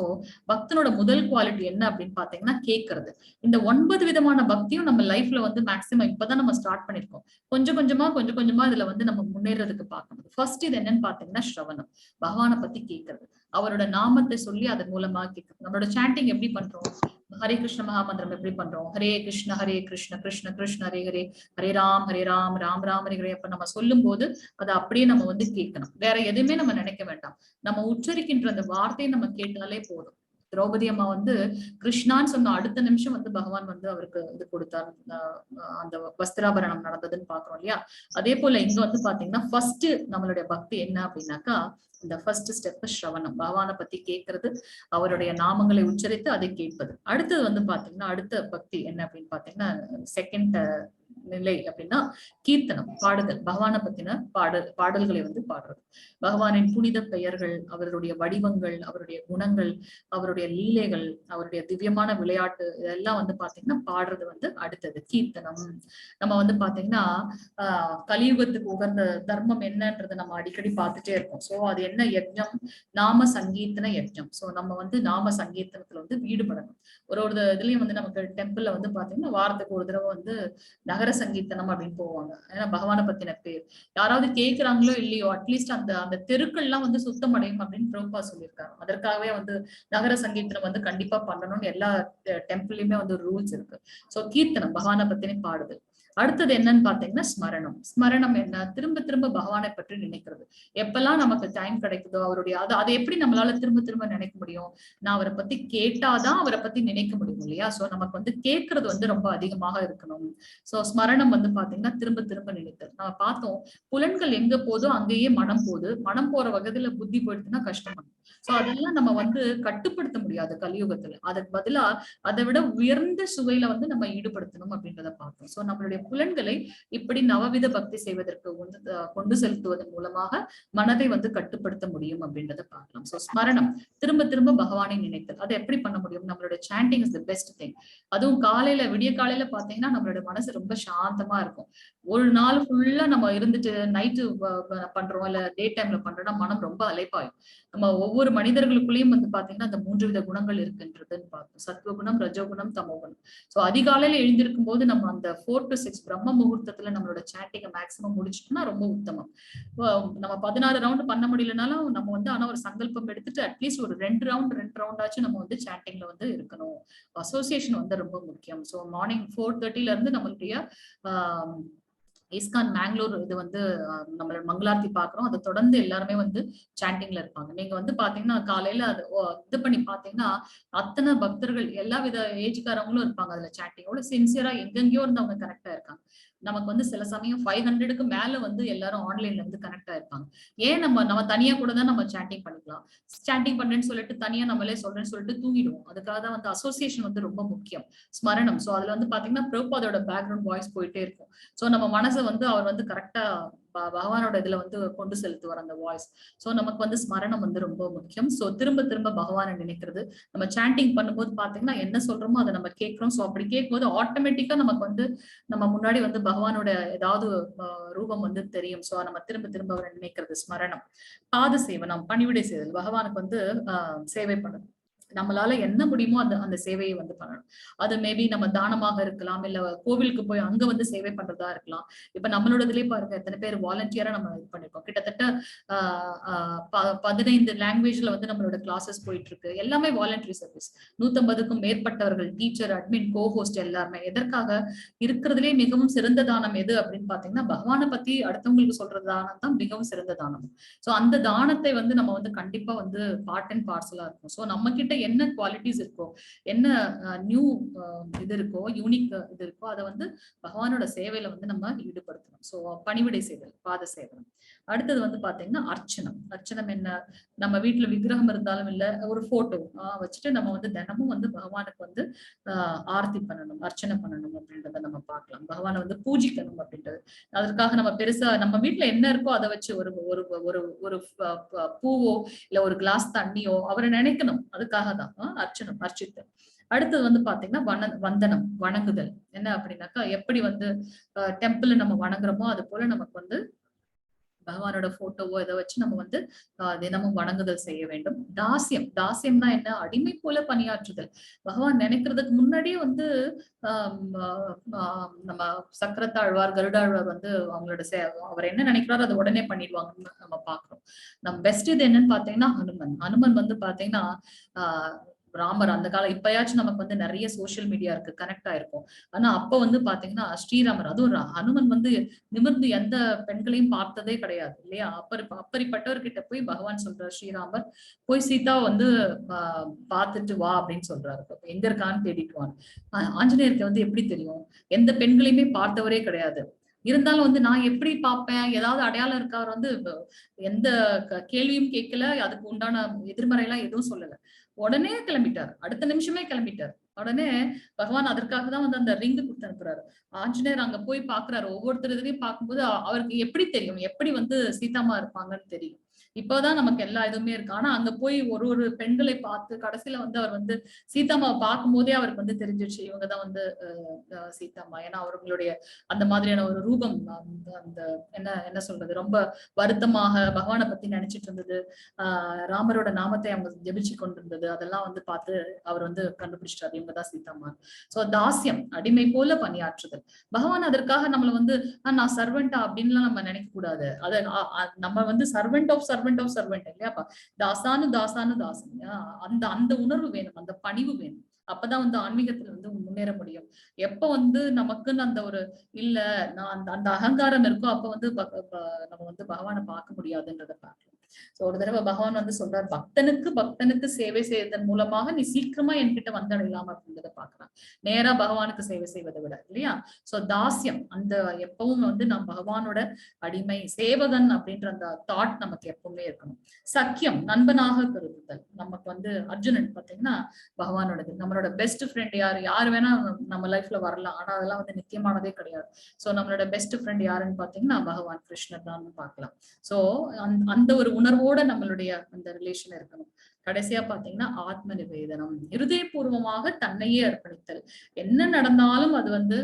பக்தனோட முதல் குவாலிட்டி என்ன அப்படின்னு பாத்தீங்கன்னா கேட்கறது. இந்த 9 விதமான பக்தியும் நம்ம லைஃப்ல வந்து மேக்சிமம் இப்பதான் நம்ம ஸ்டார்ட் பண்ணிருக்கோம். கொஞ்சம் கொஞ்சமா இதுல வந்து நம்ம முன்னேறதுக்கு பார்க்கணும். ஃபர்ஸ்ட் இது என்னன்னு பாத்தீங்கன்னா ஸ்ரவணம், பகவானை பத்தி கேட்கறது, அவரோட நாமத்தை சொல்லி அதன் மூலமா கேட்கறது. நம்மளோட சாண்டிங் எப்படி பண்றோம்? ஹரே கிருஷ்ண மகாமந்திரம் எப்படி பண்றோம்? ஹரே கிருஷ்ண கிருஷ்ண கிருஷ்ண ஹரே ஹரே, ஹரே ராம் ராம் ராம் ஹரே ஹரே. அப்ப நம்ம சொல்லும் போது அதை அப்படியே நம்ம வந்து கேட்கணும். வேற எதுவுமே நம்ம நினைக்க வேண்டாம். நம்ம உச்சரிக்கின்ற அந்த வார்த்தையை நம்ம கேட்டாலே போதும். திரௌபதி அம்மா வந்து கிருஷ்ணான்னு சொன்ன அடுத்த நிமிஷம் வந்து பகவான் வந்து அவருக்கு இது கொடுத்தார், அந்த வஸ்திராபரணம் நடந்ததுன்னு பாக்குறோம் இல்லையா? அதே போல இங்க வந்து பாத்தீங்கன்னா ஃபர்ஸ்ட் நம்மளுடைய பக்தி என்ன அப்படின்னாக்கா இந்த ஃபர்ஸ்ட் ஸ்டெப் ஸ்ரவணம், பகவானை பத்தி கேட்கறது, அவருடைய நாமங்களை உச்சரித்து அதை கேட்பது. அடுத்தது வந்து பாத்தீங்கன்னா அடுத்த பக்தி என்ன அப்படின்னு பாத்தீங்கன்னா செகண்ட் நிலை அப்படின்னா கீர்த்தனம், பாடுதல், பகவானை பத்தின பாடல்களை வந்து பாடுறது. பகவானின் புனித பெயர்கள், அவருடைய வடிவங்கள், அவருடைய குணங்கள், அவருடைய லீலைகள், அவருடைய திவ்யமான விளையாட்டு, இதெல்லாம் வந்து பாத்தீங்கன்னா பாடுறது வந்து அடுத்தது கீர்த்தனம். நம்ம வந்து பாத்தீங்கன்னா கலியுகத்துக்கு உகந்த தர்மம் என்னன்றது நம்ம அடிக்கடி பார்த்துட்டே இருக்கோம். சோ அது என்ன யஜ்ஞம்? நாம சங்கீர்த்தன யஜ்ஞம். சோ நம்ம வந்து நாம சங்கீர்த்தனத்துல வந்து ஈடுபடணும். ஒரு இதுலயும் வந்து நமக்கு டெம்பிள்ல வந்து பாத்தீங்கன்னா வாரத்துக்கு ஒரு தடவை வந்து நகர சங்கீர்த்தனம் அப்படின்னு போவாங்க. ஏன்னா பகவானை பத்தின பேர் யாராவது கேட்கிறாங்களோ இல்லையோ அட்லீஸ்ட் அந்த தெருக்கள்லாம் வந்து சுத்தம் அடையும் அப்படின்னு பிரபுபாத் சொல்லியிருக்காரு. அதற்காகவே வந்து நகர சங்கீர்த்தனம் வந்து கண்டிப்பா பண்ணணும்னு எல்லா டெம்பிள்லயுமே வந்து ஒரு ரூல்ஸ் இருக்கு. சோ கீர்த்தனம், பகவானை பத்தின பாடுது. அடுத்தது என்னன்னு பாத்தீங்கன்னா ஸ்மரணம். ஸ்மரணம் என்ன? திரும்ப திரும்ப பகவானை பற்றி நினைக்கிறது. எப்பெல்லாம் நமக்கு டைம் கிடைக்குதோ அவருடைய அதை எப்படி நம்மளால திரும்ப திரும்ப நினைக்க முடியும்? நான் அவரை பத்தி கேட்டாதான் அவரை பத்தி நினைக்க முடியும் இல்லையா? சோ நமக்கு வந்து கேட்கறது வந்து ரொம்ப அதிகமாக இருக்கணும். சோ ஸ்மரணம் வந்து பாத்தீங்கன்னா திரும்ப திரும்ப நினைத்தல். நம்ம பார்த்தோம், புலன்கள் எங்க போதோ அங்கேயே மனம் போகுது. மனம் போற வகையில புத்தி போயிடுச்சுன்னா கஷ்டமா. சோ அதெல்லாம் நம்ம வந்து கட்டுப்படுத்த முடியாது கலியுகத்துல. அதுக்கு பதிலா அதை விட உயர்ந்த சுவையில வந்து நம்ம ஈடுபடுத்தணும் அப்படின்றத பார்த்தோம். சோ நம்மளுடைய புலன்களை இப்படி நவவித பக்தி செய்வதற்கு கொண்டு செலுத்துவதன் மூலமாக மனதை வந்து கட்டுப்படுத்த முடியும் அப்படின்றத பார்க்கலாம். சோ ஸ்மரணம், திரும்ப திரும்ப பகவானை நினைத்தல். அதை எப்படி பண்ண முடியும்? நம்மளுடைய sanding is the best thing. அதுவும் விடிய காலையில பாத்தீங்கன்னா நம்மளோட மனசு ரொம்ப சாந்தமா இருக்கும். ஒரு நாள் ஃபுல்லா நம்ம இருந்துட்டு நைட்டு பண்றோம் இல்ல டே டைம்ல பண்றோம்னா மனம் ரொம்ப அலைப்பாயும். நம்ம ஒவ்வொரு மனிதர்களுக்குள்ளேயும் வந்து பாத்தீங்கன்னா அந்த 3 வித குணங்கள் இருக்குன்றதுன்னு பார்த்தோம். சத்வகுணம், ரஜோகுணம், தமோகுணம். சோ அதிகாலையில எழுந்திருக்கும் போது நம்ம அந்த 4 to 6 பிரம்ம முகூர்த்தத்துல நம்மளோட சாண்டிங்கை மேக்சிமம் முடிச்சிட்டோம்னா ரொம்ப உத்தமம். நம்ம 16 ரவுண்ட் பண்ண முடியலனாலும் நம்ம வந்து ஆனா ஒரு சங்கல்பம் எடுத்துட்டு அட்லீஸ்ட் ஒரு 2 ரவுண்டாச்சும் நம்ம வந்து சாண்டிங்ல வந்து இருக்கணும். அசோசியேஷன் வந்து ரொம்ப முக்கியம். சோ மார்னிங் 4:30ல இருந்து நம்மளுடைய இஸ்கான் மேங்களூர் இது வந்து நம்மளோட மங்களார்த்தி பாக்குறோம். அதை தொடர்ந்து எல்லாருமே வந்து சாண்டிங்ல இருப்பாங்க. நீங்க வந்து பாத்தீங்கன்னா காலையில அது இது பண்ணி பாத்தீங்கன்னா அத்தனை பக்தர்கள் எல்லா வித ஏஜ்காரங்களும் இருப்பாங்க அதுல சாண்டிங்கோட சின்சியரா எங்கெங்கயோ இருந்து அவங்க கனெக்ட் ஆயிருக்காங்க. நமக்கு வந்து சில சமயம் 500க்கு மேல வந்து எல்லாரும் ஆன்லைன்ல இருந்து கனெக்ட் ஆயிருப்பாங்க. ஏன் நம்ம தனியா கூட தான் நம்ம சாண்டிங் பண்ணிக்கலாம். சாண்டிங் பண்றேன்னு சொல்லிட்டு தனியா நம்மளே சொல்றேன்னு சொல்லிட்டு தூங்கிடுவோம். அதுக்காக தான் வந்து அசோசியேஷன் வந்து ரொம்ப முக்கியம். ஸ்மரணம். சோ அதுல வந்து பாத்தீங்கன்னா பிரபுபாதோட பேக்ரவுண்ட் வாய்ஸ் போயிட்டே இருக்கும். சோ நம்ம மனசை வந்து அவர் வந்து கரெக்டா பகவானோட இதுல வந்து கொண்டு செலுத்துவார் அந்த வாய்ஸ். சோ நமக்கு வந்து ஸ்மரணம் வந்து ரொம்ப முக்கியம். சோ திரும்ப திரும்ப பகவானை நினைக்கிறது. நம்ம சாண்டிங் பண்ணும்போது பாத்தீங்கன்னா என்ன சொல்றோமோ அதை நம்ம கேட்கிறோம். சோ அப்படி கேட்கும்போது ஆட்டோமேட்டிக்கா நமக்கு வந்து நம்ம முன்னாடி வந்து பகவானோட ஏதாவது ரூபம் வந்து தெரியும். சோ நம்ம திரும்ப திரும்ப அவரை நினைக்கிறது ஸ்மரணம். பாத சேவனம், பணிவிடை செய்தல். பகவானுக்கு வந்து சேவை பண்ணணும். நம்மளால என்ன முடியுமோ அந்த சேவையை வந்து பண்ணணும். அது மேபி நம்ம தானமாக இருக்கலாம், இல்ல கோவிலுக்கு போய் அங்க வந்து சேவை பண்றதா இருக்கலாம். இப்ப நம்மளோட இதுலயே பாருங்க எத்தனை பேர் வாலண்டியரா நம்ம இது பண்ணிருக்கோம். கிட்டத்தட்ட 15 லாங்குவேஜ்ல வந்து நம்மளோட கிளாஸஸ் போயிட்டு இருக்கு. எல்லாமே வாலண்டரி சர்வீஸ். 150க்கும் மேற்பட்டவர்கள், டீச்சர், அட்மின், கோஹோஸ்ட் எல்லாருமே. எதற்காக? இருக்கிறதுலே மிகவும் சிறந்த தானம் எது அப்படின்னு பாத்தீங்கன்னா பகவானை பத்தி அடுத்தவங்களுக்கு சொல்றது தானம் தான் மிகவும் சிறந்த தானம். சோ அந்த தானத்தை வந்து நம்ம வந்து கண்டிப்பா வந்து பார்ட் அண்ட் பார்சலா இருக்கும். சோ நம்ம கிட்ட என்ன குவாலிட்டிஸ் இருக்கோ, என்ன நியூ இது இருக்கோ, யூனிக் இது இருக்கோ, அதை வந்து பகவானோட சேவையில வந்து நம்ம ஈடுபடுத்தணும். சோ பணிவிடை செய்தல், பாத சேவனம். அடுத்தது வந்து பாத்தீங்கன்னா அர்ச்சனம். அர்ச்சனம் என்ன? நம்ம வீட்டுல விக்கிரகம் இருந்தாலும் இல்ல, ஒரு போட்டோ வச்சுட்டு நம்ம வந்து தினமும் வந்து பகவானுக்கு வந்து ஆர்த்தி பண்ணணும், அர்ச்சனை பண்ணணும் அப்படின்றத நம்ம பார்க்கலாம். பகவானை வந்து பூஜிக்கணும் அப்படின்றது. அதற்காக நம்ம பெருசா நம்ம வீட்டுல என்ன இருக்கோ அதை வச்சு ஒரு ஒரு ஒரு ஒரு பூவோ இல்ல ஒரு கிளாஸ் தண்ணியோ அவரை நினைக்கணும். அதுக்காக தான் அர்ச்சனம், அர்ச்சித்தல். அடுத்தது வந்து பாத்தீங்கன்னா வந்தனம், வணங்குதல். என்ன அப்படின்னாக்கா எப்படி வந்து டெம்பிள் நம்ம வணங்குறோமோ அது போல நமக்கு வந்து பகவானோட போட்டோவோ இதை வச்சு நம்ம வந்து தினமும் வணங்குதல் செய்ய வேண்டும். தாசியம், தாசியம்னா என்ன? அடிமை போல பணியாற்றுதல். பகவான் நினைக்கிறதுக்கு முன்னாடியே வந்து நம்ம சக்கரத்தாழ்வார், கருடாழ்வார் வந்து அவங்களோட அவர் என்ன நினைக்கிறாரோ அதை உடனே பண்ணிடுவாங்கன்னு நம்ம பாக்குறோம். நம்ம பெஸ்ட் இது என்னன்னு பாத்தீங்கன்னா ஹனுமன் வந்து பாத்தீங்கன்னா ராமர் அந்த காலம். இப்பயாச்சும் நமக்கு வந்து நிறைய சோசியல் மீடியா இருக்கு, கனெக்ட் ஆயிருக்கும். ஆனா அப்ப வந்து பாத்தீங்கன்னா ஸ்ரீராமர், அதுவும் ஹனுமன் வந்து நிமிர்ந்து எந்த பெண்களையும் பார்த்ததே கிடையாது இல்லையா? அப்பரிப்பட்டவர்கிட்ட போய் பகவான் சொல்றாரு, ஸ்ரீராமர் போய் சீதா வந்து பார்த்துட்டு வா அப்படின்னு சொல்றாரு. எங்க இருக்கான்னு தேடிட்டு வான்னு. ஆஞ்சநேயருக்கு வந்து எப்படி தெரியும்? எந்த பெண்களையுமே பார்த்தவரே கிடையாது. இருந்தாலும் வந்து நான் எப்படி பார்ப்பேன்? ஏதாவது அடையாளம் இருக்கா? அவர் வந்து எந்த கேள்வியும் கேட்கல, அதுக்கு உண்டான எதிர்மறை எல்லாம் எதுவும் சொல்லல. உடனே கிளம்பிட்டார், அடுத்த நிமிஷமே கிளம்பிட்டார். உடனே பகவான் அதற்காக தான் வந்து அந்த ரிங்கு கொடுத்து அனுப்புறாரு. ஆஞ்சநேயர் அங்க போய் பாக்குறாரு. ஒவ்வொருத்தர் இதுலயும் பார்க்கும்போது அவருக்கு எப்படி தெரியும் எப்படி வந்து சீதாமா இருப்பாங்கன்னு தெரியும். இப்பதான் நமக்கு எல்லா இதுவுமே இருக்கு. ஆனா அங்க போய் ஒரு ஒரு பெண்களை பார்த்து கடைசியில வந்து அவர் வந்து சீதாமாவை பார்க்கும் போதே அவருக்கு வந்து தெரிஞ்சிருச்சு இவங்கதான் வந்து சீதாமா. ஏன்னா அவர்களுடைய அந்த மாதிரியான ஒரு ரூபம், அந்த என்ன சொல்றது, ரொம்ப வருத்தமாக பகவானை பத்தி நினைச்சிட்டு இருந்தது, ராமரோட நாமத்தை அவங்க ஜெபிச்சு கொண்டிருந்தது, அதெல்லாம் வந்து பார்த்து அவர் வந்து கண்டுபிடிச்சிட்டாரு இவங்கதான் சீதாமா. சோ தாசியம், அடிமை போல பணியாற்றுதல். பகவான் அதற்காக நம்மள வந்து நான் சர்வெண்டா அப்படின்லாம் நம்ம நினைக்க கூடாது. அத நம்ம வந்து சர்வெண்ட் ஆஃப் இல்லையாப்பா? தாசானு தாசானு தாசன். அந்த உணர்வு வேணும், அந்த பணிவு வேணும். அப்பதான் வந்து ஆன்மீகத்துல வந்து முன்னேற முடியும். எப்ப வந்து நமக்குன்னு அந்த ஒரு இல்ல நான் அந்த அகங்காரம் இருக்கோ அப்ப வந்து நம்ம வந்து பகவானை பார்க்க முடியாதுன்றத பார்க்கலாம். சோ ஒரு தடவை பகவான் வந்து சொல்றாரு, பக்தனுக்கு சேவை செய்வதன் மூலமாக நீ சீக்கிரமா என்கிட்ட வந்தடையலாம் அப்படின்றத பாக்குறான். நேரா பகவானுக்கு சேவை செய்வதை விட இல்லையா? சோ தாசியம், அந்த எப்பவும் வந்து நாம் பகவானோட அடிமை, சேவகன் அப்படின்ற அந்த தாட் நமக்கு எப்பவுமே இருக்கணும். சக்கியம், நண்பனாக கருதுதல். நமக்கு வந்து அர்ஜுனன் பாத்தீங்கன்னா பகவானோடது. நம்மளோட பெஸ்ட் ஃப்ரெண்ட் யாரு வேணா நம்ம லைஃப்ல வரலாம், ஆனா அதெல்லாம் வந்து நித்தியமானதே கிடையாது. சோ நம்மளோட பெஸ்ட் ஃப்ரெண்ட் யாருன்னு பாத்தீங்கன்னா பகவான் கிருஷ்ணர் தான் பார்க்கலாம். சோ அந்த ஒரு உணர்வோட நம்மளுடைய அந்த ரிலேஷன் இருக்கணும். கடைசியா பாத்தீங்கன்னா ஆத்ம நிவேதனம், இருதயபூர்வமாக தன்னையே அர்ப்பணித்தல். என்ன நடந்தாலும் அது வந்து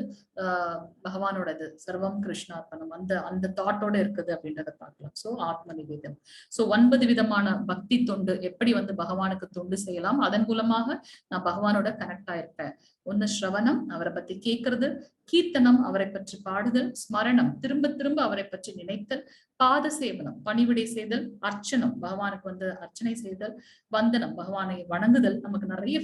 பகவானோடது, சர்வம் கிருஷ்ணார்ப்பணம், அந்த தாட்டோட இருக்குது அப்படின்றத பார்க்கலாம். சோ ஆத்ம நிவேதனம். சோ 9 விதமான பக்தி தொண்டு, எப்படி வந்து பகவானுக்கு தொண்டு செய்யலாம், அதன் மூலமாக நான் பகவானோட கனெக்ட் ஆயிருப்பேன். ஒண்ணு ஸ்ரவணம், அவரை பத்தி கேட்கறது. கீர்த்தனம், அவரை பற்றி பாடுதல். ஸ்மரணம், திரும்ப திரும்ப அவரை பற்றி நினைத்தல். பாத சேவனம், பணிவிடை செய்தல். அர்ச்சனம், பகவானுக்கு வந்து அர்ச்சனை செய்தல். வந்தனம், பகவானை வணங்குதல். நமக்கு நிறைய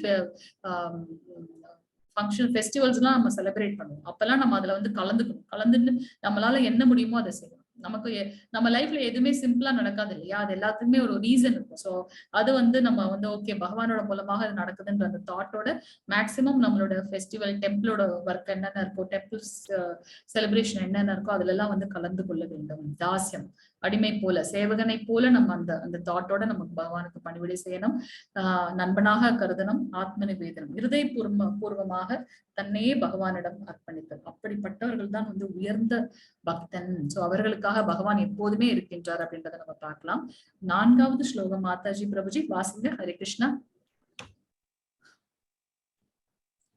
ஃபங்க்ஷன் ஃபெஸ்டிவல்ஸ் எல்லாம் நம்ம செலிப்ரேட் பண்ணுவோம். அப்பெல்லாம் நம்ம அதுல வந்து கலந்துட்டு நம்மளால என்ன முடியுமோ அதை செய்யணும். நமக்கு நம்ம லைஃப்ல எதுவுமே சிம்பிளா நடக்காது இல்லையா, அது எல்லாத்துக்குமே ஒரு ரீசன் இருக்கும். ஸோ அது வந்து நம்ம வந்து ஓகே பகவானோட மூலமாக அது நடக்குதுன்ற அந்த தாட்டோட மேக்சிமம் நம்மளோட ஃபெஸ்டிவல் டெம்பிளோட ஒர்க் என்னென்ன இருக்கோ, டெம்பிள்ஸ் செலிப்ரேஷன் என்னென்ன இருக்கோ அதுல எல்லாம் வந்து கலந்து கொள்ள வேண்டும். தாசியம் அடிமை போல சேவகனை போல நம்ம அந்த அந்த தாட்டோட நமக்கு பகவானுக்கு பணிவிடை செய்யணும். நண்பனாக கருதணும். ஆத்ம நிவேதனம் இருதய பூர்வமாக தன்னையே பகவானிடம் அர்ப்பணித்தல். அப்படிப்பட்டவர்கள் தான் வந்து உயர்ந்த பக்தன். சோ அவர்களுக்காக பகவான் எப்போதுமே இருக்கின்றார் அப்படின்றத நம்ம பார்க்கலாம். 4வது ஸ்லோகம் மாதாஜி பிரபுஜி வாசிங்க. ஹரே கிருஷ்ணா.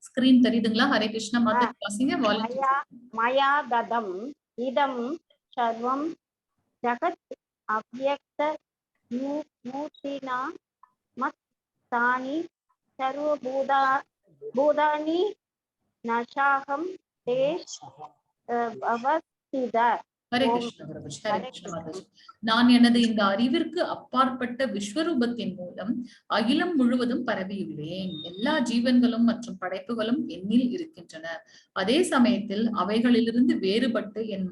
ஸ்கிரீன் தெரியுதுங்களா? ஹரே கிருஷ்ணா மாதாஜி வாசிங்க. மயா ததம் இதம் சர்வம் ஜகத் அவ்யக்த மூர்த்தினா மத் தானி சர்வபூதானி நசாகம் தேஷ் அவஸ்தித. ஹரே கிருஷ்ண பிரபுஜி. ஹரே கிருஷ்ண மாதாஜி. நான் எனது இந்த அறிவிற்கு அப்பாற்பட்ட விஸ்வரூபத்தின் மூலம் அகிலம் முழுவதும் பரவியுள்ளேன். எல்லா ஜீவன்களும் மற்றும் படைப்புகளும் என்னில் இருக்கின்றன. அதே சமயத்தில் அவைகளிலிருந்து வேறுபட்டு என்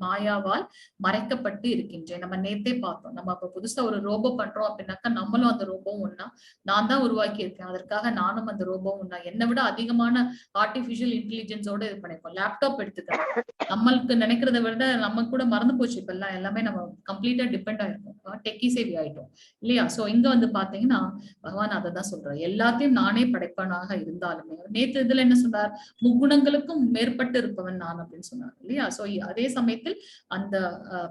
மாயாவால் மறைக்கப்பட்டு இருக்கின்றேன். நம்ம நேத்தே பார்த்தோம். நம்ம இப்ப புதுசா ஒரு ரோபோ பண்றோம் அப்படின்னாக்கா நம்மளும் அந்த ரோபோ ஒன்னா நான் தான் உருவாக்கி இருக்கேன். அதற்காக நானும் அந்த ரோபோ ஒன்னா என்னை விட அதிகமான ஆர்டிபிஷியல் இன்டெலிஜென்ஸோட இது பண்ணிப்போம். லேப்டாப் எடுத்துக்கலாம். நம்மளுக்கு நினைக்கிறத விட நம்ம கூட மறந்து போச்சு. இப்ப எல்லாம் எல்லாமே நம்ம கம்ப்ளீட்டா டிபெண்ட் ஆயிருக்கோம். டெக்கி சேவி ஆயிட்டோம் இல்லையா? சோ இங்க வந்து பாத்தீங்கன்னா பகவான் அதை தான் சொல்றாரு. எல்லாத்தையும் நானே படைப்பனாக இருந்தாலுமே நேற்று இதுல என்ன சொன்னார்? முக்குணங்களுக்கும் மேற்பட்டு இருப்பவன் நான் அப்படின்னு சொன்னார் இல்லையா? சோ அதே சமயத்தில் அந்த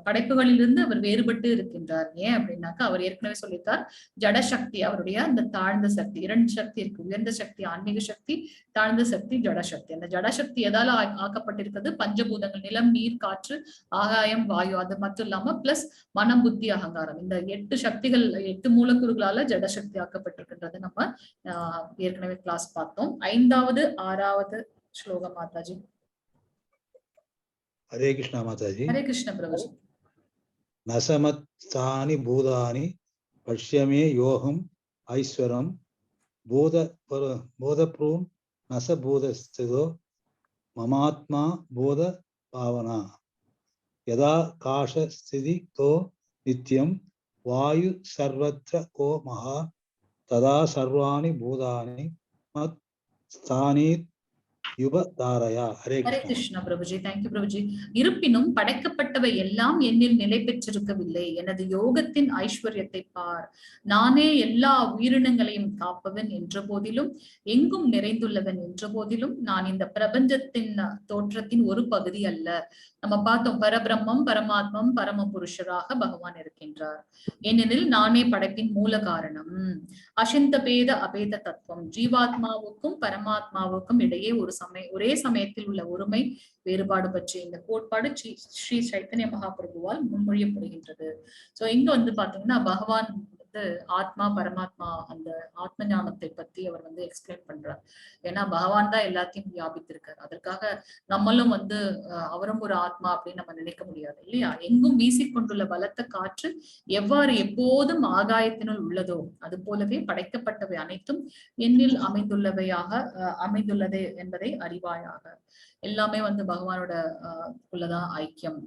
படைப்புகளிலிருந்து அவர் வேறுபட்டு இருக்கின்றார். ஏன் அப்படின்னாக்கா அவர் ஏற்கனவே சொல்லித்தார் ஜடசக்தி அவருடைய அந்த தாழ்ந்த சக்தி. 2 சக்தி இருக்கு. உயர்ந்த சக்தி ஆன்மீக சக்தி, தாழ்ந்த சக்தி ஜடசக்தி. அந்த ஜடசக்தி எதால ஆக்கப்பட்டிருக்கிறது? பஞ்சபூதங்கள் நிலம், நீர், காற்று, ஆகாயம், வாயு. அது மட்டும் இல்லாம பிளஸ் மனம், புத்தி, அகங்காரம். இந்த 8 சக்திகள் 8 மூலக்கூறுகளால ஜடசக்தி ஆக்கப்பட்டிருக்கின்றது நம்ம ஏற்கனவே கிளாஸ் பார்த்தோம். 5வது 6வது ஸ்லோகம் மாதாஜி. ஹரே கிருஷ்ணா மாதாஜி. ஹரே கிருஷ்ண பிரபுஜி. நசமத்தானி பூதானி பஷ்யமே யோகம் ஐஸ்வரம் போதப்ரூன் நசபூதஸ்திதோ மமாத்மா போத பாவனா யதா காஷ ஸ்திதி தோ நித்யம் வாயு சர்வத்ர கோ மகா ததா சர்வாணி பூதானி மத் ஸ்தானி யுபதாரயா. ஹரே கிருஷ்ணா பிரபுஜி. தேங்க்யூ பிரபுஜி. இருப்பினும் படைக்கப்பட்டவை எல்லாம் என்னில் நிலை பெற்றிருக்கவில்லை. எனது யோகத்தின் ஐஸ்வர்யத்தை பார். நானே எல்லா உயிரினங்களையும் காப்பவன் என்ற போதிலும், எங்கும் நிறைந்துள்ளவன் என்ற போதிலும், நான் இந்த பிரபஞ்சத்தின் தோற்றத்தின் ஒரு பகுதி அல்ல. நம்ம பார்த்தோம் பரபிரம்மம், பரமாத்மம், பரம புருஷராக பகவான் இருக்கின்றார். ஏனெனில் நானே படைப்பின் மூல காரணம். அசிந்த பேத அபேத தத்துவம். ஜீவாத்மாவுக்கும் பரமாத்மாவுக்கும் இடையே ஒரே சமயத்தில் உள்ள ஒருமை வேறுபாடு பற்றிய இந்த கோட்பாடு ஸ்ரீ சைத்தன்ய மகாபிரபுவால் முன்மொழியப்படுகின்றது. சோ இங்க வந்து பாத்தீங்கன்னா பகவான் வந்து ஆத்மா பரமாத்மா அந்த ஆத்ம ஞானத்தை பத்தி அவர் வந்து எக்ஸ்பிளைன் பண்றார். ஏன்னா பகவான் தான் எல்லாத்தையும் வியாபித்திருக்காரு. அதற்காக நம்மளும் வந்து அவரும் ஒரு ஆத்மா அப்படின்னு நம்ம நினைக்க முடியாது இல்லையா? எங்கும் வீசிக்கொண்டுள்ள பலத்த காற்று எவ்வாறு எப்போதும் ஆகாயத்தினுள் உள்ளதோ அது போலவே படைக்கப்பட்டவை அனைத்தும் என்னில் அமைந்துள்ளது என்பதை அறிவாயாக. எல்லாமே வந்து பகவானோட உள்ளதான் ஐக்கியம்.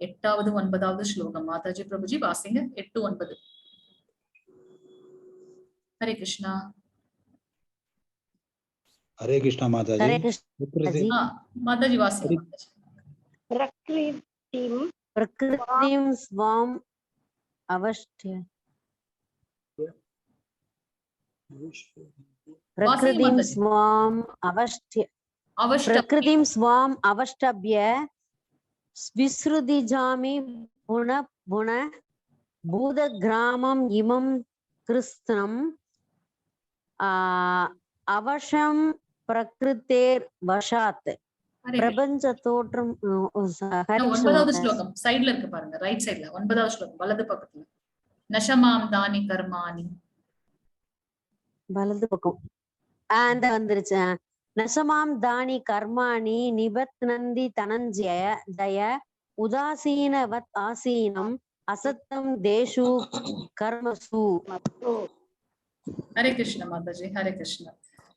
8வது 9வது ஸ்லோகம் மாதாஜி பிரபுஜி வாசிங்க. 8, 9. ஹரே கிருஷ்ணா. ஹரே கிருஷ்ணா மாதாஜி. ஹரே கிருஷ்ணா மாதாஜி வாசிங்க. பிரகிருதிம் ஸ்வாம் அவஷ்ட்ய பிரகிருதிம் ஸ்வாம் அவஷ்டப்ய விஸ்ருதிஜாமி புன பூத கிராமம் இமம் கிருஷ்ணம் அவசம் பிரகிருத்தேர் வசாத் பிரபஞ்ச தோற்றம். 9வது ஸ்லோகம் சைடுல இருக்கு பாருங்க, ரைட் சைடுல 9வது ஸ்லோகம் வலது பக்கத்துல. நஷமாம் தானி கர்மானி. வலது பக்கம் அந்த வந்துருச்சு. நஷமாம் தானி கர்மாணி நிபத்னந்தி தனஞ்சய உதாசீனவத் ஆசீனம் அசத்தம் தேஷு கர்மசு. ஹரே கிருஷ்ண மாதாஜி. ஹரே கிருஷ்ண.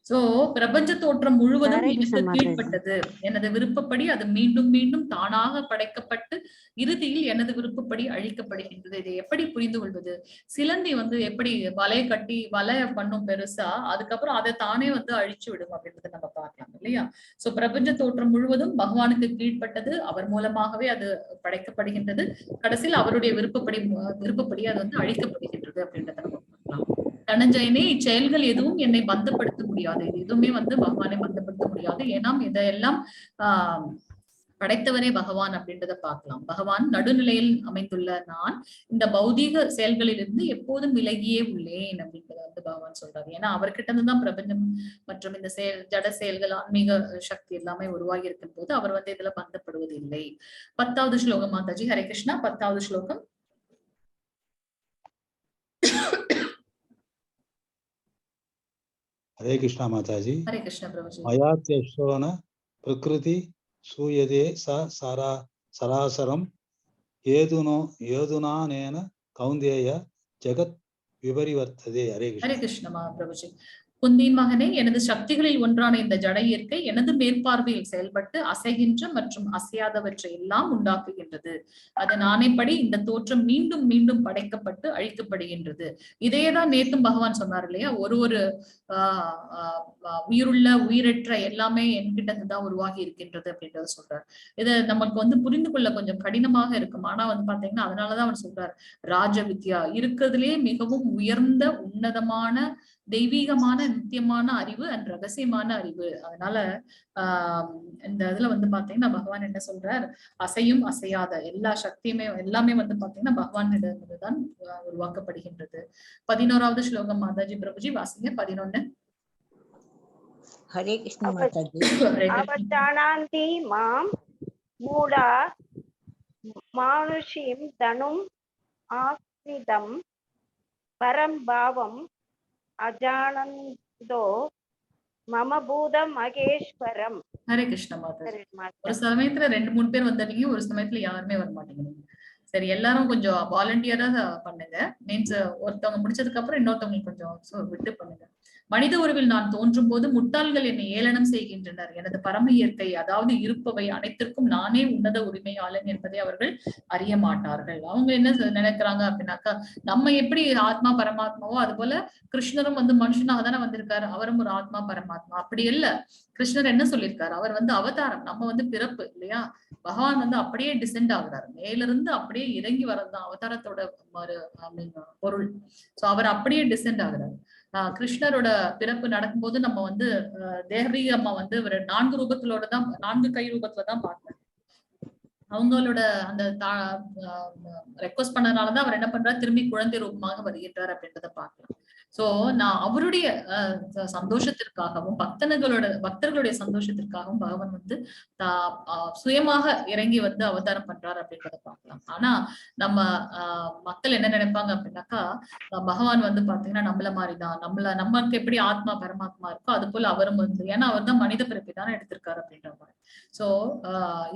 சோ பிரபஞ்ச தோற்றம் முழுவதும் ஹரே எனக்கு கிருஷ்ண மாதாஜி. கீழ்ப்பட்டது. எனது விருப்பப்படி அது மீண்டும் மீண்டும் தானாக படைக்கப்பட்டு இறுதியில் எனது விருப்பப்படி அழிக்கப்படுகின்றது. இதை எப்படி புரிந்து கொள்வது? சிலந்தி எப்படி வலையை கட்டி வலைய பண்ணும் பெருசா, அதுக்கப்புறம் அதை தானே அழிச்சு விடும் அப்படின்றத நம்ம பார்க்கலாம் இல்லையா? சோ பிரபஞ்ச தோற்றம் முழுவதும் பகவானுக்கு கீழ்ப்பட்டது. அவர் மூலமாகவே அது படைக்கப்படுகின்றது. கடைசியில் அவருடைய விருப்பப்படி அது அழிக்கப்படுகின்றது அப்படின்றத நம்ம பார்க்கலாம். தனஞ்சயனே, இச்செயல்கள் எதுவும் என்னை பந்தப்படுத்த முடியாது. இது எதுவுமே பகவானை பந்தப்படுத்த முடியாது. ஏன்னா இதெல்லாம் படைத்தவரே பகவான் அப்படின்றத பார்க்கலாம். பகவான் நடுநிலையில் அமைந்துள்ள நான் இந்த பௌதீக செயல்களிலிருந்து எப்போதும் விலகியே உள்ளேன் அப்படின்றத பகவான் சொல்றாரு. ஏன்னா அவர்கிட்ட இருந்துதான் பிரபஞ்சம் மற்றும் இந்த ஜட செயல்கள், ஆன்மீக சக்தி எல்லாமே உருவாகி இருக்கும் போது அவர் இதுல பந்தப்படுவது இல்லை. 10வது ஸ்லோகம் மாதாஜி. ஹரே கிருஷ்ணா. 10வது ஸ்லோகம். हरे कृष्णा माताजी। हरे कृष्ण प्रभुजी। मयात्यश्रवण प्रकृति सूयते सरासरम येदुनानेन कौन्तेय जगत् विपरिवर्तते। हरे कृष्ण। हरे कृष्ण प्रभुजी। குந்தியின் மகனே, எனது சக்திகளில் ஒன்றான இந்த ஜட இயற்கை எனது மேற்பார்வையில் செயல்பட்டு அசைகின்ற மற்றும் அசையாதவற்றை எல்லாம் உண்டாக்குகின்றது. அதன் ஆணைப்படி இந்த தோற்றம் மீண்டும் மீண்டும் படைக்கப்பட்டு அழிக்கப்படுகின்றது. இதையேதான் நேத்தும் பகவான் சொன்னார் இல்லையா? ஒரு உயிருள்ள உயிரற்ற எல்லாமே என்கிட்ட தான் உருவாகி இருக்கின்றது அப்படின்றத சொல்றார். இதை நமக்கு புரிந்து கொள்ள கொஞ்சம் கடினமாக இருக்கும். ஆனா பாத்தீங்கன்னா அதனாலதான் அவர் சொல்றார், ராஜ வித்யா இருக்கிறதுலே மிகவும் உயர்ந்த உன்னதமான தெய்வீகமான நித்தியமான அறிவு அண்ட் ரகசியமான அறிவு. அதனால இந்த இதுல பாத்தீங்கன்னா பகவான் என்ன சொல்றார், அசையும் அசையாத எல்லா சக்தியுமே எல்லாமே பாத்தீங்கன்னா பகவானிடம்தான் உருவாக்கப்படுகின்றது. 11வது ஸ்லோகம் மாதாஜி பிரபுஜி வாசிங்க. 11. ஹரே கிருஷ்ண மாதாஜி. அவஜானாந்தி மாம் மூடா மானுஷீம் தனும் ஆஸ்ரிதம் பரம் பாவம் அஜானந்தோ மம பூதம் மகேஸ்வரம். ஹரே கிருஷ்ண மாதாஜி. ஒரு சமயத்துல 2-3 பேர் வந்தீங்க, ஒரு சமயத்துல யாருமே வர மாட்டேங்கிறீங்க. சரி, எல்லாரும் கொஞ்சம் வாலண்டியரா பண்ணுங்க. மீன்ஸ் ஒருத்தவங்க முடிச்சதுக்கு அப்புறம் இன்னொருத்தவங்களுக்கு கொஞ்சம் விட்டு பண்ணுங்க. மனித உருவில் நான் தோன்றும் போது முட்டாள்கள் என்னை ஏளனம் செய்கின்றனர். எனது பரம இயற்கை அதாவது இருப்பவை அனைத்திற்கும் நானே உன்னத உரிமையாளன் என்பதை அவர்கள் அறிய மாட்டார்கள். அவங்க என்ன நினைக்கிறாங்க அப்படின்னாக்கா, நம்ம எப்படி ஆத்மா பரமாத்மாவோ அது போல கிருஷ்ணரும் மனுஷனாக தானே வந்திருக்காரு, அவரும் ஒரு ஆத்மா பரமாத்மா. அப்படி இல்ல. கிருஷ்ணர் என்ன சொல்லியிருக்காரு, அவர் அவதாரம், நம்ம பிறப்பு இல்லையா? பகவான் அப்படியே டிசென்ட் ஆகுறாரு, மேல இருந்து அப்படியே இறங்கி வர்றதுதான் அவதாரத்தோட பொருள். சோ அவர் அப்படியே டிசென்ட் ஆகுறாரு. கிருஷ்ணரோட பிறப்பு நடக்கும்போது நம்ம தேவரி அம்மா ஒரு 4 ரூபத்திலோட தான், 4 கை ரூபத்துலதான் பார்த்தாங்க. அவங்களோட அந்த ரெக்வஸ்ட் பண்ணதுனாலதான் அவர் என்ன பண்றாரு, திரும்பி குழந்தை ரூபமாக வருகின்றார் அப்படின்றத பார்க்கலாம். சோ நான் அவருடைய சந்தோஷத்திற்காகவும் பக்தர்களுடைய சந்தோஷத்திற்காகவும் பகவான் சுயமாக இறங்கி அவதாரம் பண்றாரு அப்படின்றத பார்க்கலாம். ஆனா நம்ம மக்கள் என்ன நினைப்பாங்க அப்படின்னாக்கா, பகவான் பாத்தீங்கன்னா நம்மள மாதிரிதான், நமக்கு எப்படி ஆத்மா பரமாத்மா இருக்கோ அது போல அவரும் ஏன்னா அவர் தான் மனித பிறப்பை தானே எடுத்திருக்காரு அப்படின்ற மாதிரி. சோ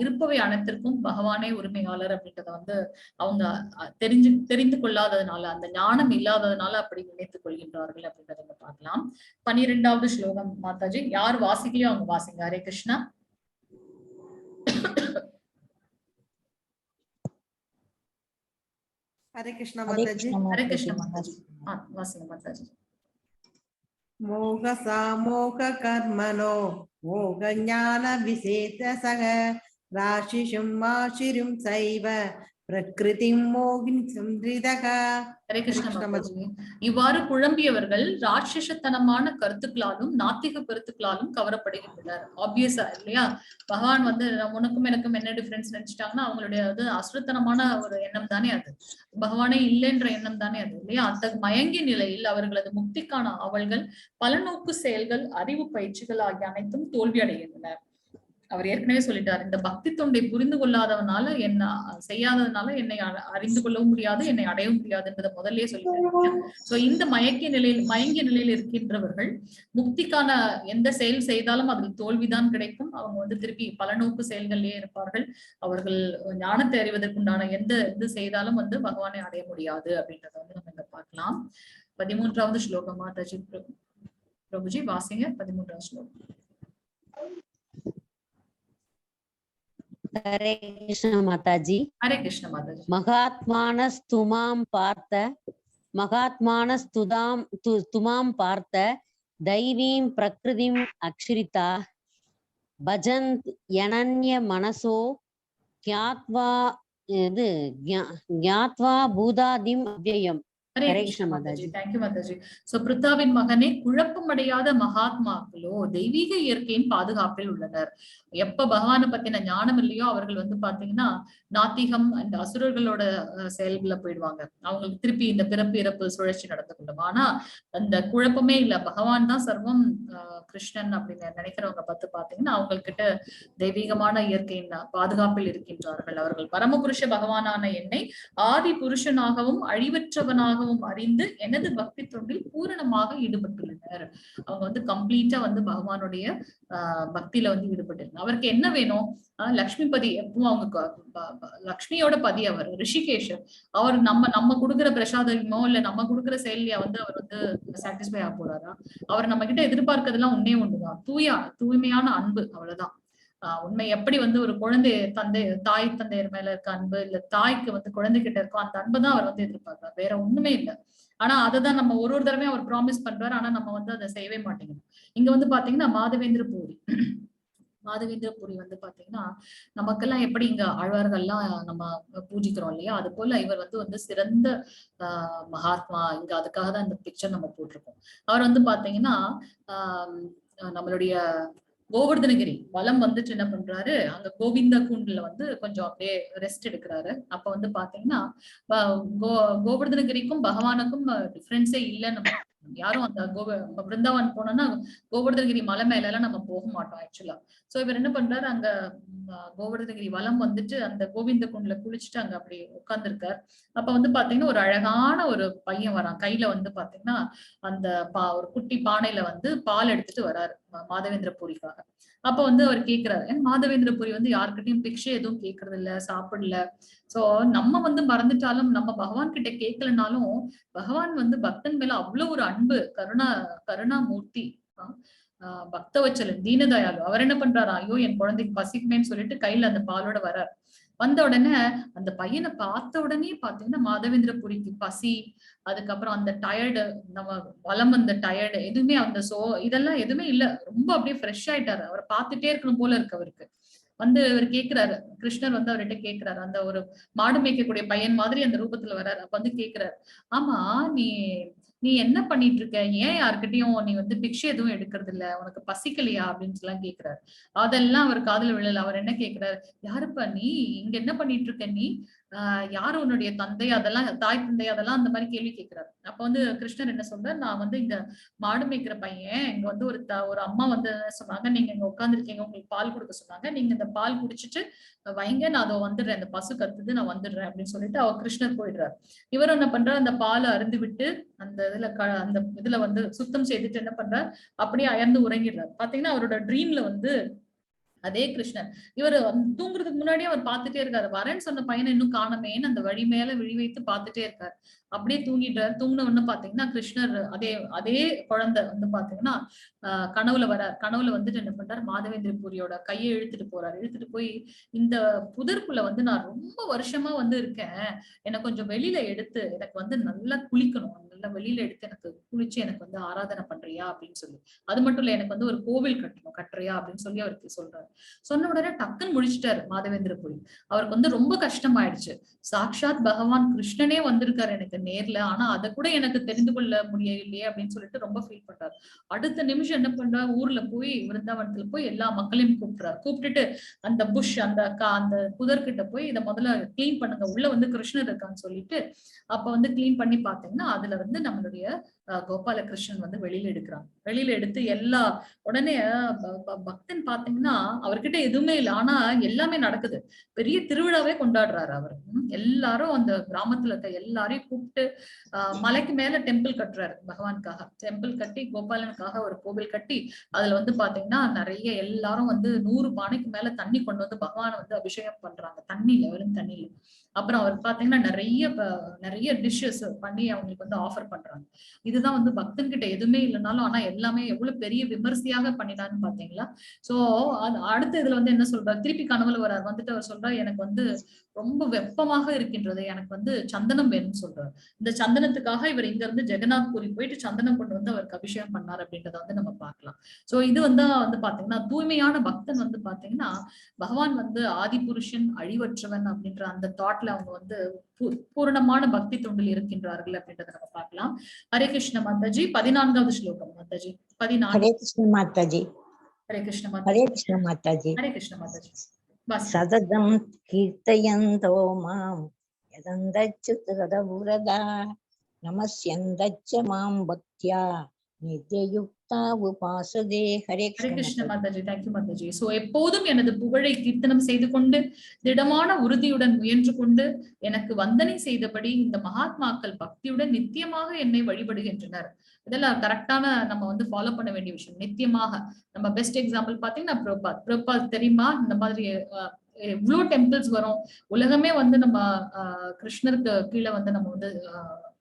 இருப்பவை அனைத்திற்கும் பகவானே உரிமையாளர் அப்படின்றத அவங்க தெரிந்து கொள்ளாததுனால, அந்த ஞானம் இல்லாததுனால அப்படி நினைத்துக் கொள்கின்றார்கள் அப்படின்றத பார்க்கலாம். 12வது ஸ்லோகம் மாதாஜி. யார் வாசிக்கலையோ அவங்க வாசிங்க. ஹரே கிருஷ்ணா. ஹரே கிருஷ்ணா மாதாஜி. ஹரே கிருஷ்ணா மாதாஜி. வாசிங்க மாதாஜி. மோக சாமோக கர்மனோ மோக ஞான விசேஷசக ராசிஷும் மாஷிரும் சைவ பிரகிருதிம் மோகின் சம்ரிதக. ஹரே கிருஷ்ணா மாதாஜி. இவ்வாறு குழம்பியவர்கள் ராட்சசத்தனமான கருத்துக்களாலும் நாத்திக கருத்துக்களாலும் கவரப்படுகின்றனர். ஆப்வியஸா இல்லையா? பகவான் உனக்கும் எனக்கும் என்ன டிஃபரன்ஸ் நினைச்சிட்டாங்கன்னா அவங்களுடைய அசுரத்தனமான ஒரு எண்ணம் தானே அது, பகவானே இல்லைன்ற எண்ணம் தானே அது இல்லையா? அந்த மயங்கிய நிலையில் அவர்களது முக்திக்கான அவள்கள் பலநோக்கு செயல்கள் அறிவு பயிற்சிகள் ஆகிய அனைத்தும் தோல்வி அடைகின்றனர். அவர் ஏற்கனவே சொல்லிட்டார், இந்த பக்தி தொண்டை புரிந்து கொள்ளாதவனால என்ன செய்யாததுனால என்னை அறிந்து கொள்ளவும் முடியாது, என்னை அடையவும் முடியாதுன்றத முதல்லயே சொல்லிட்டாங்க. சோ இந்த மயங்கிய நிலையில் இருக்கின்றவர்கள் முக்திக்கான எந்த செயல் செய்தாலும் அதில் தோல்விதான் கிடைக்கும். அவங்க திருப்பி பலநோக்கு செயல்கள்லயே இருப்பார்கள். அவர்கள் ஞானத்தை அறிவதற்குண்டான எந்த இது செய்தாலும் பகவானை அடைய முடியாது அப்படின்றத நம்ம இங்க பார்க்கலாம். 13வது ஸ்லோகம் மாதாஜி. பிரபுஜி வாசிங்க 13வது ஸ்லோகம். ஹரே கிருஷ்ண மாதாஜி. ஹரே கிருஷ்ண மாதாஜி. மகாத்மானஸ்துமாம் பார்த்த தைவீம் பிரகிருதிம் அக்ஷரிதா பஜந்த் யனன்ய மனசோ ஞாத்வா பூதாதிம் அவ்யயம். ஹரே கிருஷ்ண மாதாஜி. தேங்க்யூ மாதாஜி. சோ பிருத்தாவின் மகனே, குழப்பமடையாத மகாத்மாக்களோ தெய்வீக இயற்கையின் பாதுகாப்பில் உள்ளனர். எப்ப பகவானை பத்தின ஞானம் இல்லையோ அவர்கள் வந்து பாத்தீங்கன்னா நாத்திகம் அந்த அசுரர்களோட செயல்களை போயிடுவாங்க. அவங்களுக்கு திருப்பி இந்த பிறப்பு இறப்பு சுழற்சி நடந்து கொள்ளும். ஆனா அந்த குழப்பமே இல்ல, பகவான் தான் சர்வம், கிருஷ்ணன் அப்படின்னு நினைக்கிறவங்க பார்த்து பாத்தீங்கன்னா அவங்கக்கிட்ட தெய்வீகமான இயற்கையின் பாதுகாப்பில் இருக்கின்றார்கள். அவர்கள் பரமபுருஷ பகவானான என்னை ஆதி புருஷனாகவும் அழிவற்றவனாகவும் அறிந்து எனது பக்தி தொண்டில் பூரணமாக ஈடுபட்டுள்ளனர். அவங்க வந்து கம்ப்ளீட்டா வந்து பகவானுடைய பக்தியில வந்து ஈடுபட்டு அவருக்கு என்ன வேணும், லக்ஷ்மிபதி எப்பவும் அவங்க லக்ஷ்மியோட பதி அவர் ரிஷிகேஷர். அவர் நம்ம கொடுக்குற பிரசாதமோ இல்ல நம்ம கொடுக்குற செயலியா வந்து அவர் வந்து சாட்டிஸ்ஃபை ஆக போறாரா? அவர் நம்ம கிட்ட எதிர்பார்க்கறதுலாம் ஒண்ணுதான், தூய்மையான அன்பு, அவ்வளவுதான். உண்மை எப்படி வந்து ஒரு குழந்தை தாய் தந்தையர் மேல இருக்க அன்பு, இல்ல தாய்க்கு வந்து குழந்தைகிட்ட இருக்கும் அந்த அன்பு தான் அவர் வந்து எதிர்பார்க்கிறார், வேற ஒண்ணுமே இல்லை. ஆனா அததான் நம்ம ஒரு தடவையும் அவர் ப்ராமிஸ் பண்றாரு, ஆனா நம்ம வந்து அதை செய்யவே மாட்டேங்கிறோம். இங்க வந்து பாத்தீங்கன்னா மாதவேந்திர பூரி வந்து பாத்தீங்கன்னா நமக்கெல்லாம் எப்படி இங்க ஆழ்வார்கள்லாம் நம்ம பூஜிக்கிறோம் இல்லையா, அது போல இவர் வந்து சிறந்த மகாத்மா. இங்க அதுக்காக தான் இந்த பிக்சர் நம்ம போட்டிருக்கோம். அவர் வந்து பாத்தீங்கன்னா நம்மளுடைய கோவர்தனகிரி வலம் வந்துட்டு என்ன பண்றாரு, அங்க கோவிந்த குண்டுல வந்து கொஞ்சம் அப்படியே ரெஸ்ட் எடுக்கிறாரு. அப்ப வந்து பாத்தீங்கன்னா கோவர்தனகிரிக்கும் பகவானுக்கும் டிஃபரன்ஸே இல்லைன்னு யாரும் அந்த பிருந்தாவன் போனோம்னா கோவர்தனகிரி மலை மேல எல்லாம் நம்ம போக மாட்டோம் ஆக்சுவலா. சோ இவர் என்ன பண்றாரு, அங்க கோவர்தனகிரி வலம் வந்துட்டு அந்த கோவிந்த குண்டுல குளிச்சுட்டு அங்க அப்படி உட்கார்ந்துருக்காரு. அப்ப வந்து பாத்தீங்கன்னா ஒரு அழகான ஒரு பையன் வரான், கையில வந்து பாத்தீங்கன்னா அந்த ஒரு குட்டி பானையில வந்து பால் எடுத்துட்டு வராரு மாதவேந்திர பூரிக்காக. அப்ப வந்து அவர் கேட்கிறாரு, மாதவேந்திர பூரி வந்து யாருக்கிட்டையும் பிக்ஷை எதுவும் கேட்கறது இல்ல, சாப்பிடல. சோ நம்ம வந்து மறந்துட்டாலும் நம்ம பகவான் கிட்ட கேட்கலனாலும் பகவான் வந்து பக்தன் மேல அவ்வளவு ஒரு அன்பு, கருணாமூர்த்தி, பக்தவச்சலன், தீனதயாளு. அவர் என்ன பண்றாரு, ஐயோ என் குழந்தைக்கு பசிக்குமேன்னு சொல்லிட்டு கையில அந்த பாலோட வர்றார். வந்த உடனே அந்த பையனை பார்த்த உடனே பாத்தீங்கன்னா மாதவேந்திர பூரிக்கு பசி, அதுக்கப்புறம் அந்த டயர்டு, நம்ம வலம் வந்த டயர்டு எதுவுமே அந்த இதெல்லாம் எதுவுமே இல்ல, ரொம்ப அப்படியே ஃப்ரெஷ் ஆயிட்டாரு. அவரை பார்த்துட்டே இருக்கணும் போல இருக்கு அவருக்கு. வந்து அவர் கேட்கிறாரு, கிருஷ்ணர் வந்து அவர்கிட்ட கேட்கிறாரு, அந்த ஒரு மாடு மேய்க்கக்கூடிய பையன் மாதிரி அந்த ரூபத்துல வர்றாரு. அப்ப வந்து கேட்கிறாரு, ஆமா நீ என்ன பண்ணிட்டு இருக்க, ஏன் யாருக்கிட்டையும் நீ வந்து பிக்ஷை எதுவும் எடுக்கிறது இல்ல, உனக்கு பசிக்கலையா அப்படின்னு எல்லாம் கேட்கிறாரு. அதெல்லாம் அவர் காதுல விழல. அவர் என்ன கேட்கிறாரு, யாருப்பா நீ, இங்க என்ன பண்ணிட்டு இருக்க நீ, யாரு உன்னுடைய தந்தை, அதெல்லாம் தாய் தந்தை, அதெல்லாம் அந்த மாதிரி கேள்வி கேட்கிறாரு. அப்ப வந்து கிருஷ்ணர் என்ன சொல்றாரு, நான் வந்து இங்க மாடு மேய்க்கிற பையன், இங்க வந்து ஒரு அம்மா வந்து சொன்னாங்க, நீங்க இங்க உட்காந்துருக்கீங்க, உங்களுக்கு பால் கொடுக்க சொன்னாங்க, நீங்க இந்த பால் குடிச்சிட்டு வைங்க, நான் அதை வந்துடுறேன், இந்த பசு கத்துது, நான் வந்துடுறேன் அப்படின்னு சொல்லிட்டு அவர் கிருஷ்ணர் போயிடுறாரு. இவர் என்ன பண்றாரு, அந்த பாலை அருந்து விட்டு அந்த இதுல வந்து சுத்தம் செய்துட்டு என்ன பண்றாரு, அப்படியே அயர்ந்து உறங்கிடுறாரு. பாத்தீங்கன்னா அவரோட ட்ரீம்ல வந்து அதே கிருஷ்ணர் இவர் தூங்குறதுக்கு முன்னாடியே அவர் பார்த்துட்டே இருக்காரு, வரேன்னு சொன்ன பையனை இன்னும் காணமேன்னு அந்த வழி மேல விழி வைத்து பார்த்துட்டே இருக்காரு. அப்படியே தூங்கிட்டாரு. தூங்கின உடனே பாத்தீங்கன்னா கிருஷ்ணர் அதே குழந்தை வந்து பாத்தீங்கன்னா கனவுல வர்றார். கனவுல வந்துட்டு என்ன பண்றாரு, மாதவேந்திர பூரியோட கையை இழுத்துட்டு போறாரு. இழுத்துட்டு போய், இந்த புதற்குள்ள வந்து நான் ரொம்ப வருஷமா வந்து இருக்கேன், எனக்கு கொஞ்சம் வெளியில எடுத்து எனக்கு வந்து நல்லா குளிக்கணும், நல்லா வெளியில எடுத்து எனக்கு குளிச்சு எனக்கு வந்து ஆராதனை பண்றியா அப்படின்னு சொல்லி, அது மட்டும் இல்ல எனக்கு வந்து ஒரு கோவில் கட்டுறியா அப்படின்னு சொல்லி அவருக்கு சொல்றாரு. சொன்ன உடனே டக்குன்னு முடிச்சிட்டாரு மாதவேந்திர பூரி. அவருக்கு வந்து ரொம்ப கஷ்டமாயிடுச்சு. சாக்ஷாத் பகவான் கிருஷ்ணனே வந்திருக்காரு எனக்கு நேர்ல, ஆனா அதை கூட எனக்கு தெரிந்து கொள்ள முடியலையே அப்படின்னு சொல்லிட்டு ரொம்ப ஃபீல் பண்றாரு. அடுத்த நிமிஷம் என்ன பண்றாரு, ஊர்ல போய் விருந்தாவனத்துல போய் எல்லா மக்களையும் கூப்பிட்டுட்டு அந்த புஷ் அந்த புதர்கிட்ட போய் இதை முதல்ல கிளீன் பண்ணுங்க, உள்ள வந்து கிருஷ்ணர் இருக்கான்னு சொல்லிட்டு அப்ப வந்து கிளீன் பண்ணி பாத்தீங்கன்னா அதுல வந்து நம்மளுடைய கோபாலகிருஷ்ணன் வந்து வெளியில எடுக்கிறாங்க. வெளியில எடுத்து உடனே பக்தன் பாத்தீங்கன்னா அவர்கிட்ட எதுவுமே இல்லை, ஆனா எல்லாமே நடக்குது, பெரிய திருவிழாவே கொண்டாடுறாரு அவர். எல்லாரும் அந்த கிராமத்துல இருக்க எல்லாரையும் கூப்பிட்டு மலைக்கு மேல டெம்பிள் கட்டுறாரு பகவானுக்காக. டெம்பிள் கட்டி கோபாலனுக்காக ஒரு கோவில் கட்டி அதுல வந்து பாத்தீங்கன்னா நிறைய எல்லாரும் வந்து 100 பானைக்கு மேல தண்ணி கொண்டு வந்து பகவானை வந்து அபிஷேகம் பண்றாங்க, தண்ணியில, வெறும் தண்ணியில. அப்புறம் அவர் பாத்தீங்கன்னா நிறைய டிஷ்ஷஸ் பண்ணி அவங்களுக்கு வந்து ஆஃபர் பண்றாங்க. இதுதான் வந்து பக்தன் கிட்ட எதுவுமே இல்லைனாலும் ஆனா எல்லாமே எவ்வளவு பெரிய விமர்சையாக பண்ணினான்னு பாத்தீங்களா. சோ அடுத்த இதுல வந்து என்ன சொல்றாரு, திருப்பி கனவுல வரார், வந்துட்டு அவர் சொல்றாரு, எனக்கு வந்து ரொம்ப வெப்பமாக இருக்கின்றது, எனக்கு வந்து சந்தனம் வேணும்னு சொல்றாரு. இந்த சந்தனத்துக்காக இவர் இங்க இருந்து ஜெகநாத் பூரி போயிட்டு சந்தனம் கொண்டு வந்து அவருக்கு அபிஷேகம் பண்ணார் அப்படின்றத வந்து நம்ம பார்க்கலாம். சோ இது வந்து பாத்தீங்கன்னா தூய்மையான பக்தன் வந்து பாத்தீங்கன்னா பகவான் வந்து ஆதி புருஷன் அழிவற்றவன் அப்படின்ற அந்த தாட்ல அவங்க வந்து பூரணமான பக்தி தொண்டில் இருக்கின்றார்கள் அப்படின்றத நம்ம பார்க்கலாம். ஹரே கிருஷ்ண மாதாஜி. 14வது ஸ்லோகம் மாதாஜி. 14. ஹரே கிருஷ்ண மாதாஜி. ஹரே கிருஷ்ண ஹரே மாதாஜி. கிருஷ்ண மாதாஜி. ஹரே கிருஷ்ண மாதாஜி. சததம் கீர்த்தயந்தோ மாம் யதந்தச்சுதரதா நமஸ்யந்தச்ச மாம் பக்த்யா நித்யயுக்தா உபாசதே. ஹரே ஹரே கிருஷ்ண கிருஷ்ண மாதாஜி. தேங்க்யூ மாதாஜி. சோ எப்போதும் எனது புகழை கீர்த்தனம் செய்து கொண்டு திடமான உறுதியுடன் முயன்று கொண்டு எனக்கு வந்தனை செய்தபடி இந்த மகாத்மாக்கள் பக்தியுடன் நித்தியமாக என்னை வழிபடுகின்றனர். இதெல்லாம் கரெக்டான நம்ம வந்து ஃபாலோ பண்ண வேண்டிய விஷயம். நித்தியமாக நம்ம பெஸ்ட் எக்ஸாம்பிள் பாத்தீங்கன்னா பிரபாத் தெரியுமா, இந்த மாதிரி எவ்வளவு டெம்பிள்ஸ் வரும், உலகமே வந்து நம்ம கிருஷ்ணருக்கு கீழே வந்து நம்ம வந்து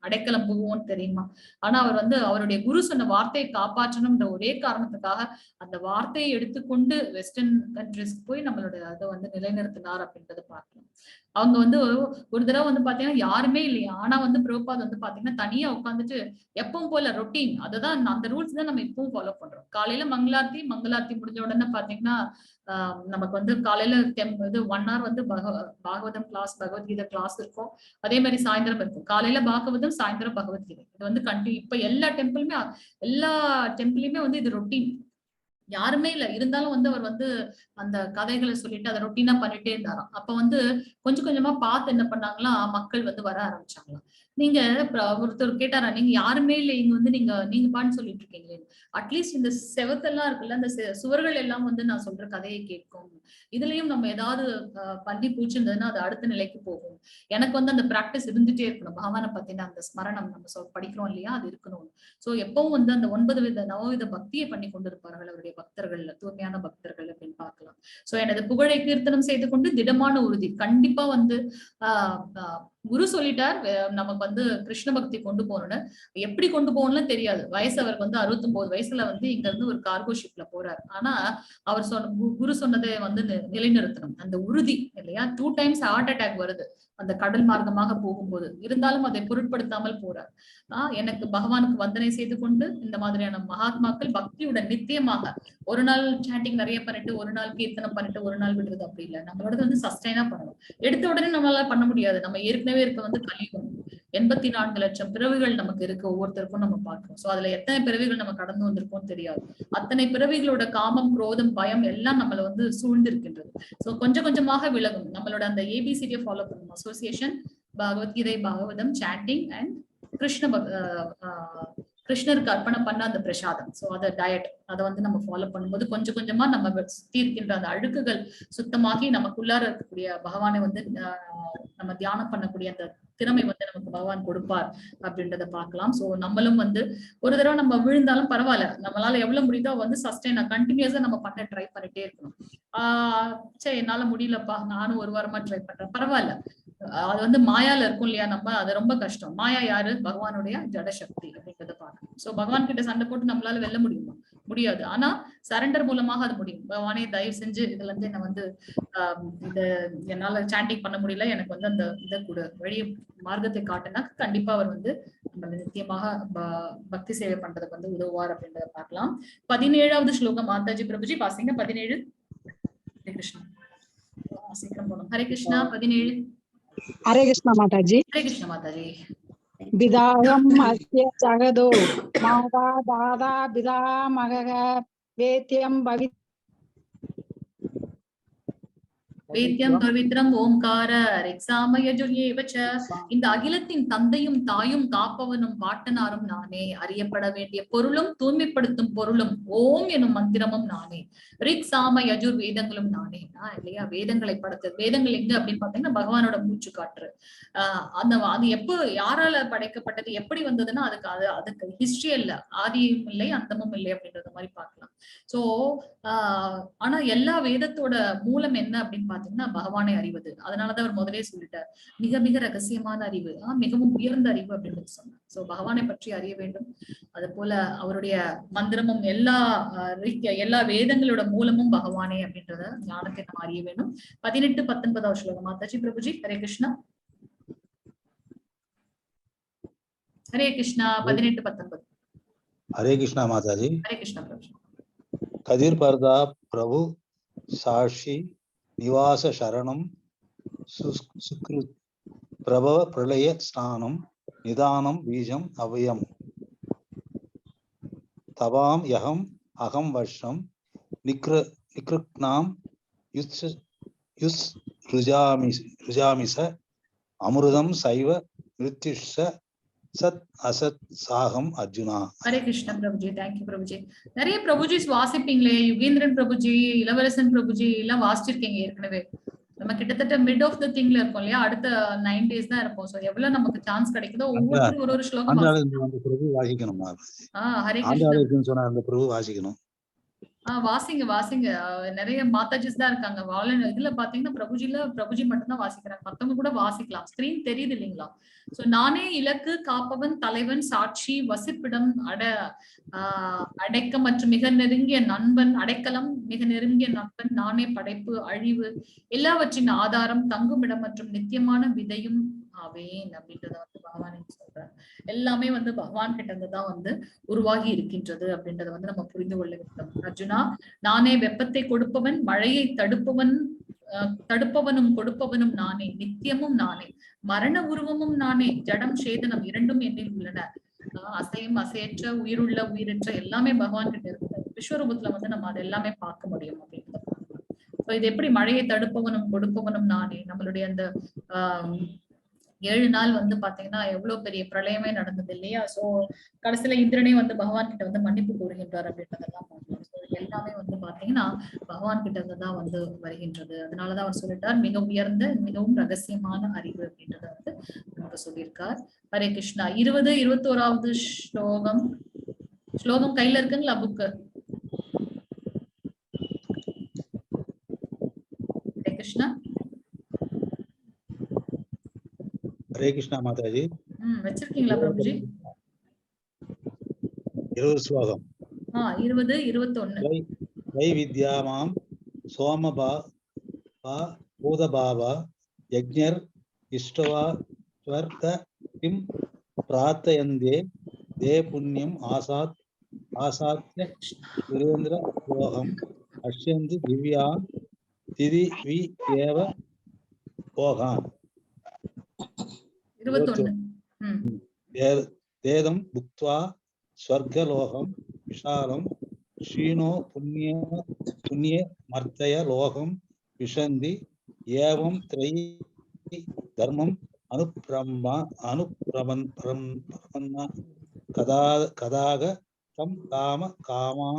அடைக்கலம் புகுவோம்னு தெரியுமா. ஆனா அவர் வந்து அவருடைய குரு சொன்ன வார்த்தையை காப்பாற்றணும்ன்ற ஒரே காரணத்துக்காக அந்த வார்த்தையை எடுத்துக்கொண்டு வெஸ்டர்ன் கண்ட்ரிஸ்க்கு போய் நம்மளோட அதை வந்து நிலைநிறுத்தினார் அப்படின்றத பார்க்கலாம். அவங்க வந்து ஒரு தடவை வந்து பாத்தீங்கன்னா யாருமே இல்லையா, ஆனா வந்து பிரபுபாத் வந்து பாத்தீங்கன்னா தனியா உட்காந்துட்டு எப்பவும் போல ரொட்டீன் அதுதான், அந்த ரூல்ஸ் தான் நம்ம இப்பவும் ஃபாலோ பண்றோம். காலையில மங்களார்த்தி முடிஞ்ச உடனே பாத்தீங்கன்னா நமக்கு வந்து காலையில இது 1 hour வந்து பாகவதம் கிளாஸ், பகவத்கீதை கிளாஸ் இருக்கும். அதே மாதிரி சாயந்தரம் இருக்கும். காலையில பாகவதம், சாயந்தரம் பகவத்கீதை. இது வந்து இப்ப எல்லா டெம்பிளுமே வந்து இது ரொட்டீன். யாருமே இல்ல, இருந்தாலும் வந்து அவர் வந்து அந்த கதைகளை சொல்லிட்டு அதை ரொட்டீனா பண்ணிட்டே இருந்தாராம். அப்ப வந்து கொஞ்சம் கொஞ்சமா பார்த்து என்ன பண்ணாங்களா, மக்கள் வந்து வர ஆரம்பிச்சாங்களாம். நீங்க ஒருத்தர் கேட்டாரா, நீங்க யாருமே இல்லை இங்க வந்து நீங்க பான்னு சொல்லிட்டு இருக்கீங்களே, அட்லீஸ்ட் இந்த செவத்தெல்லாம் இருக்குல்ல, அந்த சுவர்கள் எல்லாம் வந்து நான் சொல்ற கதையை கேட்கும். இதுலயும் நம்ம ஏதாவது பள்ளி பூச்சிருந்ததுன்னா அது அடுத்த நிலைக்கு போகும். எனக்கு வந்து அந்த பிராக்டிஸ் இருந்துட்டே இருக்கணும். பகவானை பத்தின அந்த ஸ்மரணம் நம்ம படிக்கிறோம் இல்லையா, அது இருக்கணும். சோ எப்பவும் வந்து அந்த 9 நவவித பக்தியை பண்ணி கொண்டிருப்பார்கள் அவருடைய பக்தர்கள், தூய்மையான பக்தர்கள் அப்படின்னு பார்க்கலாம். சோ எனது புகழை கீர்த்தனம் செய்து கொண்டு திடமான உறுதி. கண்டிப்பா வந்து குரு சொல்லிட்டார் நமக்கு வந்து கிருஷ்ண பக்தி கொண்டு போகணும்னு. எப்படி கொண்டு போகணும்னு தெரியாது. வயசு அவருக்கு வந்து 69 வயசுல வந்து இங்க இருந்து ஒரு கார்கோ ஷிப்ல போறாரு. ஆனா அவர் குரு சொன்னதை வந்து நிலைநிறுத்தணும், அந்த உறுதி இல்லையா. 2 times ஹார்ட் அட்டாக் வருது அந்த கடல் மார்க்கமாக போகும்போது, இருந்தாலும் அதை பொருட்படுத்தாமல் போறார். எனக்கு பகவானுக்கு வந்தனை செய்து கொண்டு இந்த மாதிரியான மகாத்மாக்கள் பக்தியுடன் நித்தியமாக ஒரு நாள் சாண்டிங் நிறைய பண்ணிட்டு, ஒரு நாள் கீர்த்தனம் பண்ணிட்டு, ஒரு நாள் விடுறது அப்படி இல்லை. நம்மளோட வந்து சஸ்டைனா பண்ணணும். எடுத்த உடனே நம்மளால பண்ண முடியாது. நம்ம ஏற்கனவே இருக்க வந்து கலியுகம். 84 லட்சம் பிறவிகள் நமக்கு இருக்கு, ஒவ்வொருத்தருக்கும் நம்ம பார்க்கிறோம். சோ அதுல எத்தனை பிறவிகள் நம்ம கடந்து வந்திருக்கோம் தெரியாது. அத்தனை பிறவிகளோட காமம், குரோதம், பயம் எல்லாம் நம்மள வந்து சூழ்ந்து இருக்கின்றது. சோ கொஞ்சம் கொஞ்சமாக விலகும். நம்மளோட அந்த ABCD ஃபாலோ பண்ணணும். Association, Bhagavad Gita, Bhagavatam, sanding and கிருஷ்ணருக்கு அர்ப்பணம் பண்ண அந்த பிரசாதம். சோ அத டயட் அதை வந்து நம்ம ஃபாலோ பண்ணும்போது கொஞ்சம் கொஞ்சமா நம்ம சுத்தி இருக்கின்ற அந்த அழுக்குகள் சுத்தமாகி நமக்குள்ளார இருக்கக்கூடிய பகவானை வந்து நம்ம தியானம் பண்ணக்கூடிய அந்த திறமை வந்து நமக்கு பகவான் கொடுப்பார் அப்படின்றத பார்க்கலாம். சோ நம்மளும் வந்து ஒரு தடவை நம்ம விழுந்தாலும் பரவாயில்ல, நம்மளால எவ்வளவு முடியுதோ வந்து சஸ்டைனா கண்டினியூஸா நம்ம பண்ண ட்ரை பண்ணிட்டே இருக்கணும். சரி என்னால முடியலப்பா, நானும் ஒரு வாரமா ட்ரை பண்றேன், பரவாயில்ல. அது வந்து மாயால இருக்கும் இல்லையா, நம்ம அது ரொம்ப கஷ்டம். மாயா யாரு? பகவானுடைய ஜடசக்தி அப்படின்றத பார்க்கணும். சோ பகவான் கிட்ட சண்டை போட்டு நம்மளால வெல்ல முடியுமா? முடியாது. ஆனா சரண்டர் மூலமாக அது முடியும். பகவானே தயவு செஞ்சு இதுல இருந்து என்ன வந்து என்னால சாண்டிங் பண்ண முடியல, எனக்கு வந்து அந்த இதை கூட வழிய மார்க்கத்தை காட்டினா கண்டிப்பா அவர் வந்து நம்ம நிச்சயமாக பக்தி சேவை பண்றதுக்கு வந்து உதவுவார் அப்படின்றத பார்க்கலாம். 17வது ஸ்லோகம் மாதாஜி பிரபுஜி வாசிங்க. 17. ஹரே கிருஷ்ணா. சீக்கிரம் போகணும். ஹரே கிருஷ்ணா. 17. ஹரே கிருஷ்ணா மாதாஜி. ஹரே கிருஷ்ணா மாதாஜி. பிதாகம் அஸ்ய ஜகதோ மாதா தாதா பிதாமக வேத்யம் வேத்யம் பவித்ரம் ஓம்கார ரிக்ஸாமயஜுர்யேவச. இந்த அகிலத்தின் தந்தையும் தாயும் காப்பவனும் பாட்டனாரும் நானே. அறியப்பட வேண்டிய பொருளும் தூய்மைப்படுத்தும் பொருளும் ஓம் எனும் மந்திரமும் நானே. ரிக்ஸாம யஜுர் வேதங்களும் நானே. இல்லையா, வேதங்களை படைத்தது. வேதங்கள் எங்க அப்படின்னு பாத்தீங்கன்னா பகவானோட மூச்சு காற்று. அது எப்போ யாரால படைக்கப்பட்டது, எப்படி வந்ததுன்னா அதுக்கு ஹிஸ்டரி இல்ல, ஆதியும் இல்லை அந்தமும் இல்லை அப்படின்றத மாதிரி பார்க்கலாம். சோ ஆனா எல்லா வேதத்தோட மூலம் என்ன அப்படின்னு பாத்தீங்கன்னா பகவானை அறிவது. அதனாலதான் அவர் முதலே சொல்லிட்டார், மிக மிக ரகசியமான அறிவு, மிகவும் உயர்ந்த அறிவு அப்படின்னு சொன்னார். சோ பகவானை பற்றி அறிய வேண்டும். அது போல அவருடைய மந்திரமும் எல்லா வேதங்களோட மூலமும் பகவானே அப்படின்றத ஞானத்தை நம்ம அறிய வேண்டும். 18-19 ஸ்லோகம் மாதாஜி பிரபுஜி. ஹரே கிருஷ்ணா. ஹரே கிருஷ்ணா. 18-19. हरे कृष्णा माताजी। हरे कृष्णा प्रभु। कदीर पर्दा प्रभु साक्षी निवास शरणम सुकृत प्रभव प्रलय स्नानम निदानम बीजम अवयम तवाम यहम अहम वर्षम निकृत्नाम युस् रुजामिस अमृतम सैव मृत्युश्च सत असत साகம் அர்ஜுனா. ஹரே கிருஷ்ணா பிரபுஜி. தேங்க்யூ பிரபுஜி. நிறைய பிரபுஜி வாசிப்பீங்களே, யுகேந்திரன் பிரபுஜி, இளவரசன் பிரபுஜி எல்லாம் வாசிச்சிருக்கீங்க ஏற்கனவே. நம்ம கிட்டத்தட்ட மிட் ஆஃப் த திங்ல இருக்கோம் இல்லையா, அடுத்த 9 days தான் இருப்போம். சோ எவ்வளவு நமக்கு சான்ஸ் கிடைக்குதோ ஒவ்வொரு ஒரு ஸ்லோகம் வாசிக்கணும். ஹரே கிருஷ்ணா. சொன்ன அந்த பிரபு வாசிக்கணும். வாசிங்க. நிறைய மாதாஜிஸ் தான் இருக்காங்க. இதுல பாத்தீங்கன்னா பிரபுஜி மட்டும் தான் வாசிக்கிறாங்க. மத்தவங்க கூட வாசிக்கலாம். ஸ்கிரீன் தெரியுது இல்லைங்களா? சோ நானே இலக்கு, காப்பவன், தலைவன், சாட்சி, வசிப்பிடம், அடைக்கம் மற்றும் மிக நெருங்கிய நண்பன், அடைக்கலம், மிக நெருங்கிய நண்பன், நானே படைப்பு, அழிவு, எல்லாவற்றின் ஆதாரம், தங்குமிடம் மற்றும் நித்தியமான விதையும் ஆவேன் அப்படின்றத பகவான் சொல்றார். எல்லாமே பகவான் கிட்ட இருந்துதான் உருவாகி இருக்கின்றது அப்படின்றத நம்ம புரிந்து கொள்ள வேண்டும். அர்ஜுனா, நானே வெப்பத்தை கொடுப்பவன், மழையை தடுப்பவனும் கொடுப்பவனும் நானே, நித்தியமும் நானே, மரண உருவமும் நானே, ஜடம் சேதனம் இரண்டும் என்னில் உள்ளன. அசையும் அசையற்ற, உயிருள்ள உயிரற்ற எல்லாமே பகவான் கிட்ட இருக்கு. விஸ்வரூபத்துல நம்ம அதை எல்லாமே பார்க்க முடியும் அப்படின்றது. இது எப்படி மழையை தடுப்பவனும் கொடுப்பவனும் நானே. நம்மளுடைய அந்த 7 நாள் பாத்தீங்கன்னா எவ்வளவு பெரிய பிரளயமே நடந்தது இல்லையா? சோ கடைசியில இந்திரனே பகவான் கிட்ட மன்னிப்பு கூறுகின்றார் அப்படின்றதெல்லாம் எல்லாமே பாத்தீங்கன்னா பகவான் கிட்ட இருந்துதான் வருகின்றது. அதனாலதான் அவர் சொல்லிட்டார், மிக உயர்ந்த மிகவும் ரகசியமான அறிவு அப்படின்றத நமக்கு சொல்லியிருக்கார். ஹரே கிருஷ்ணா. 20-21 ஸ்லோகம் கையில இருக்குங்களா புக்கு? ஹரே கிருஷ்ணா. हरे कृष्णा माताजी. வச்சிருக்கீங்களா பிரபுஜி? 20 ஸ்லோகம். 20-21. வை வித்யாமாம் சோமபா பூதபாவா யஜ்ஞர் இஷ்டவா ஸ்வர்த கிம் பிரார்த்தயந்தே தே புண்ணியம் ஆசாத்ய சுரேந்திர யோகம் அஷ்யந்தி திவ்யான் திதி வி ஏவ போகான். 21. தேதம் புக்த்வா ஸ்வர்கலோகம் விஷாலம் ஷீனோ புண்ணிய மர்த்தய லோகம் விஷந்தி ஏவம் த்ரை தர்மம் அனுப்பிரபன்ன கதாக தம் காமா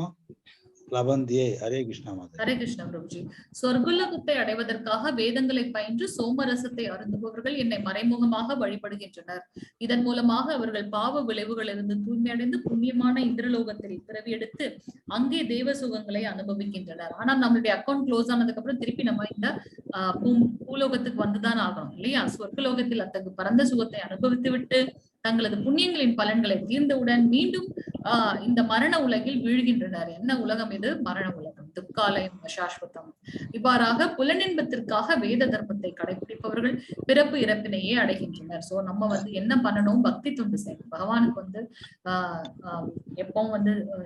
லபந்தியே. ஹரே கிருஷ்ணா மாதா. ஹரே கிருஷ்ணா பிரபுஜி. சொர்க்குலகத்தை அடைவதற்காக வேதங்களை பயின்று சோமரசத்தை அருந்துபவர்கள் என்னை மறைமுகமாக வழிபடுகின்றனர். இதன் மூலமாக அவர்கள் பாவ விளைவுகளிலிருந்து தூய்மையடைந்து புண்ணியமான இந்திரலோகத்தில் பிறவி எடுத்து அங்கே தேவ சுகங்களை அனுபவிக்கின்றனர். ஆனா நம்மளுடைய அக்கௌண்ட் க்ளோஸ் ஆனதுக்கு அப்புறம் திருப்பி நம்ம இந்த பூலோகத்துக்கு வந்துதான் ஆகணும் இல்லையா? சொர்க்கலோகத்தில் அத்தகு பரந்த சுகத்தை அனுபவித்து விட்டு தங்களது புண்ணியங்களின் பலன்களை தீர்ந்தவுடன் மீண்டும் இந்த மரண உலகில் வீழ்கின்றனர். என்ன உலகம் இது? மரண உலகம், துக்காலயம் சாஸ்வதம். இவ்வாறாக புலனின்பத்திற்காக வேத தர்மத்தை கடைபிடிப்பவர்கள் பிறப்பு இறப்பினையே அடைகின்றனர். சோ நம்ம என்ன பண்ணணும்? பக்தி தொண்டு செய்யணும். பகவானுக்கு எப்பவும்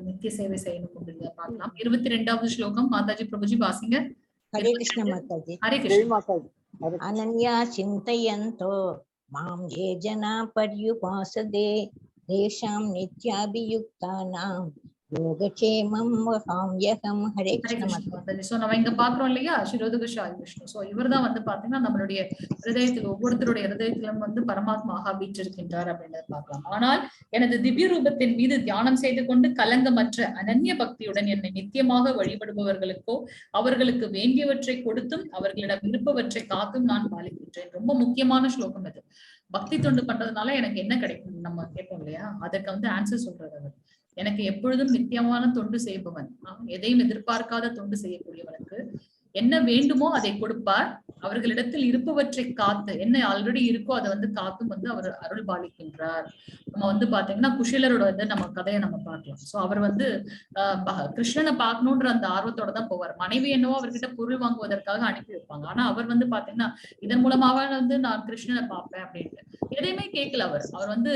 நித்திய சேவை செய்யணும் அப்படின்றத பார்க்கலாம். 22வது ஸ்லோகம் மாதாஜி பிரபுஜி வாசிங்க. ஹரே கிருஷ்ண மாதாஜி. ஹரே கிருஷ்ணா. அனன்யா சிந்தயந்தோ மாம் ஏ ஜனா பர்யுபாசதே தேஷாம் நித்யாபியுக்தானாம் யோகக்ஷேமம் வஹாம்யஹம். ஹரே கிருஷ்ண மாதாஜி. சோ நம்ம இங்க பாக்குறோம் இல்லையா, ஸ்ரீரோதகஷாய் விஷ்ணு. சோ இவர்தான் பாத்தீங்கன்னா நம்மளுடைய ஹிருதயத்தில் ஒவ்வொருத்தருடைய ஹிருதயத்திலும் பரமாத்மாக வீற்றிருக்கின்றார் அப்படின்றத பார்க்கலாம். ஆனால் எனது திவ்ய ரூபத்தின் மீது தியானம் செய்து கொண்டு கலங்கமற்ற அனன்ய பக்தியுடன் என்னை நித்தியமாக வழிபடுபவர்களுக்கோ அவர்களுக்கு வேண்டியவற்றை கொடுத்தும் அவர்களிடம் இருப்பவற்றை காத்தும் நான் பாலிக்கின்றேன். ரொம்ப முக்கியமான ஸ்லோகம் இது. பக்தி தொண்டு பண்றதுனால எனக்கு என்ன கிடைக்கும் நம்ம கேட்போம் இல்லையா, அதற்கு ஆன்சர் சொல்றது அவர். எனக்கு எப்பொழுதும் நித்தியமான தொண்டு செய்பவன், எதையும் எதிர்பார்க்காத தொண்டு செய்யக்கூடியவனுக்கு என்ன வேண்டுமோ அதை கொடுப்பார். அவர்களிடத்தில் இருப்பவற்றை காத்து, என்ன ஆல்ரெடி இருக்கோ அதை வந்து காத்தும் வந்து அவர் அருள் பாலிக்கின்றார். நம்ம வந்து பாத்தீங்கன்னா குஷிலரோட வந்து நம்ம கதையை நம்ம பார்க்கலாம். சோ அவர் வந்து கிருஷ்ணனை பார்க்கணுன்ற அந்த ஆர்வத்தோட தான் போவார். மனைவி என்னவோ அவர்கிட்ட பொருள் வாங்குவதற்காக அனுப்பி வைப்பாங்க. ஆனா அவர் வந்து பாத்தீங்கன்னா இதன் மூலமாக வந்து நான் கிருஷ்ணனை பார்ப்பேன் அப்படின்ட்டு எதையுமே கேட்கல. அவர் வந்து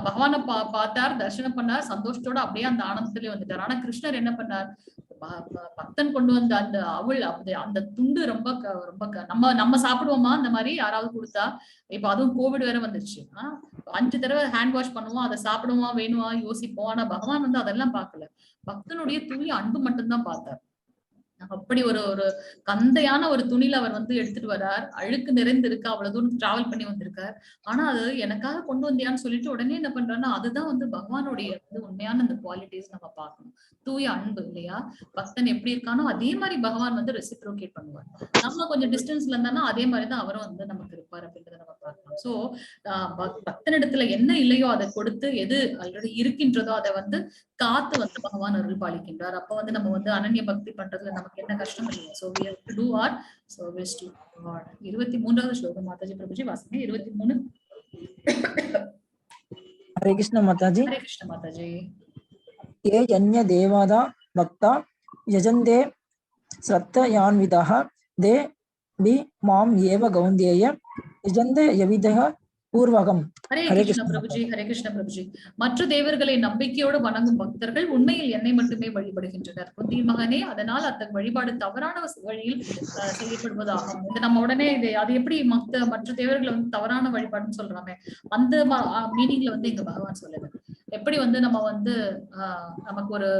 பகவானை பார்த்தார், தரிசனம் பண்ணார், சந்தோஷத்தோட அப்படியே அந்த ஆனந்தத்திலே வந்துட்டார். ஆனா கிருஷ்ணர் என்ன பண்ணார், பக்தன் கொண்டு வந்த அந்த அவள் அந்த துண்டு ரொம்ப ரொம்ப நம்ம சாப்பிடுவோமா அந்த மாதிரி யாராவது கொடுத்தா, இப்ப அதுவும் கோவிட் வேற வந்துருச்சு. 5 தடவை ஹேண்ட் வாஷ் பண்ணுவோம், அதை சாப்பிடுவோமா வேணுமா யோசிப்போம். ஆனா பகவான் வந்து அதெல்லாம் பார்க்கல, பக்தனுடைய தூய அன்பு மட்டும்தான் பார்த்தார். அப்படி ஒரு கந்தையான ஒரு துணியில அவர் வந்து எடுத்துட்டு வர்றார். அழுக்கு நிறைந்திருக்கு, அவ்வளவு தூரம் டிராவல் பண்ணி வந்திருக்கார். ஆனா அது எனக்காக கொண்டு வந்தியான்னு சொல்லிட்டு உடனே என்ன பண்றாருன்னா, அதுதான் வந்து பகவானுடைய வந்து உண்மையான அந்த குவாலிட்டிஸ் நம்ம பார்க்கணும். தூய அன்பு இல்லையா? பக்தன் எப்படி இருக்கானோ அதே மாதிரி பகவான் வந்து ரெசிப்ரோகேட் பண்ணுவார். நம்ம கொஞ்சம் டிஸ்டன்ஸ்ல இருந்தானா அதே மாதிரிதான் அவரும் வந்து நமக்கு இருப்பார் அப்படின்றத நம்ம பார்க்கலாம். சோ பக்தனிடத்துல என்ன இல்லையோ அதை கொடுத்து, எது ஆல்ரெடி இருக்கின்றதோ அதை வந்து காத்து வந்து பகவான் அருள் பாலிக்கின்றார். அப்ப வந்து நம்ம வந்து அனன்ய பக்தி பண்றதுல நமக்கு என்ன கஷ்டம் இல்லையா? So we have to do our service to God. 23வது ஸ்லோகம் மாதாஜி பிரபுஜி வாசிங்க. 23. हरे कृष्ण माताजी। हरे कृष्ण माताजी। ये यज्ञ देवादा भक्ता यजन्ते श्रद्धयान्वितः दे भी माम एव गौन्देय यजन्ते यविदः பூர்வகம். ஹரே கிருஷ்ண பிரபுஜி. ஹரே கிருஷ்ண பிரபுஜி. மற்ற தேவர்களை நம்பிக்கையோடு வணங்கும் பக்தர்கள் உண்மையில் என்னை மட்டுமே வழிபடுகின்றனர் குந்தியின் மகனே. அதனால் அத்தகைய வழிபாடு தவறான வழியில் செய்யப்படுவதாகும். இது நம்ம உடனே அது எப்படி மற்ற தேவர்களை வந்து தவறான வழிபாடுன்னு சொல்றாங்க, அந்த மீனிங்ல வந்து இங்க பகவான் சொல்லுது. எப்படி வந்து நம்ம வந்து நமக்கு ஒரு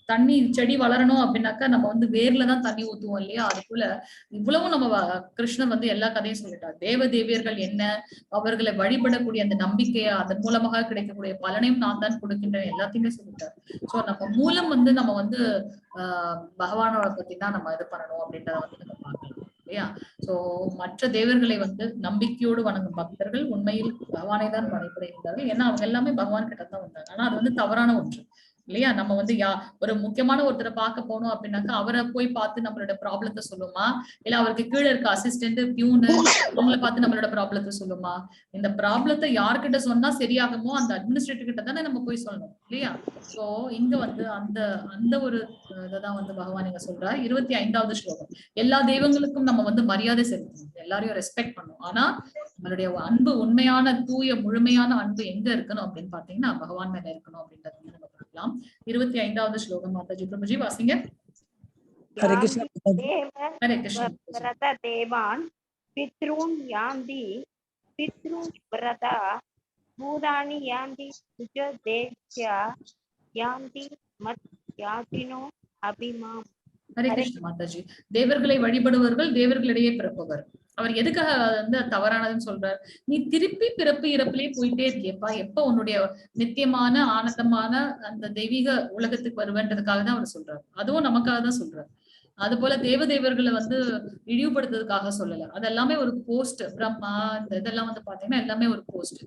தண்ணி செடி வளரணும் அப்படின்னாக்கா நம்ம வந்து வேர்ல தான் தண்ணி ஊத்துவோம் இல்லையா? அது போல இவ்வளவும் நம்ம கிருஷ்ணன் வந்து எல்லா கதையும் சொல்லிட்டார். தேவ தேவியர்கள் என்ன, அவர்களை வழிபடக்கூடிய அந்த நம்பிக்கையை, அதன் மூலமாக கிடைக்கக்கூடிய பலனையும் நான் தான் கொடுக்கின்றேன், எல்லாத்தையுமே சொல்லிட்டார். சோ நம்ம மூலம் வந்து நம்ம வந்து பகவானோட பத்தி தான் நம்ம இது பண்ணணும் அப்படின்றத வந்து நம்ம பார்க்கலாம் இல்லையா? சோ மற்ற தேவர்களை வந்து நம்பிக்கையோடு வணங்கும் பக்தர்கள் உண்மையில் பகவானை தான் வழிபடுகின்றார்கள். ஏன்னா அவங்க எல்லாமே பகவான் கிட்ட தான் வந்தாங்க. ஆனா அது வந்து தவறான ஒன்று இல்லையா? நம்ம வந்து ஒரு முக்கியமான ஒருத்தரை பார்க்க போனோம் அப்படின்னாக்கா அவரை போய் பார்த்து நம்மளோட ப்ராப்ளத்தை சொல்லுமா, இல்ல அவருக்கு கீழே இருக்க அசிஸ்டன்ட் பியூனு அவங்களை பார்த்து நம்மளோட ப்ராப்ளத்தை சொல்லுமா? இந்த ப்ராப்ளத்தை யார்கிட்ட சொன்னா சரியாகுமோ அந்த அட்மினிஸ்ட்ரேட்டர் கிட்ட தானே நம்ம போய் சொல்லணும் இல்லையா? சோ இங்க வந்து அந்த ஒரு இதான் வந்து பகவான் இங்க சொல்றார். 25வது ஸ்லோகம். எல்லா தெய்வங்களுக்கும் நம்ம வந்து மரியாதை செலுத்தணும், எல்லாரையும் ரெஸ்பெக்ட் பண்ணணும். ஆனா நம்மளுடைய அன்பு, உண்மையான தூய முழுமையான அன்பு எங்க இருக்கணும் அப்படின்னு பாத்தீங்கன்னா பகவான் மேல இருக்கணும் அப்படின்றது வந்து நம்ம பார்க்கலாம். 25வது ஸ்லோகம் மாதாஜி பிரபுஜி வாசிங்க. हरे कृष्ण। हरे कृष्ण। व्रत देवान् पितॄन् यान्ति पितॄन् व्रत भूतानि यान्ति सुज देव्या यान्ति मत् यातिनो अभिमाम्. ஹரே கிருஷ்ண மாதாஜி. தேவர்களை வழிபடுவர்கள் தேவர்களிடையே பிறப்பவர். அவர் எதுக்காக வந்து தவறானதுன்னு சொல்றார்? நீ திருப்பி பிறப்பு இறப்பிலே போயிட்டே இருக்கியப்பா, எப்ப உன்னுடைய நித்தியமான ஆனந்தமான அந்த தெய்வீக உலகத்துக்கு வருவேன்றதுக்காக தான் அவர் சொல்றாரு. அதுவும் நமக்காக தான் சொல்றாரு. அது போல தேவர்களை வந்து இழிவுபடுத்துறதுக்காக சொல்லல. அது எல்லாமே ஒரு போஸ்ட். பிரம்மா இந்த இதெல்லாம் வந்து பாத்தீங்கன்னா எல்லாமே ஒரு போஸ்ட்.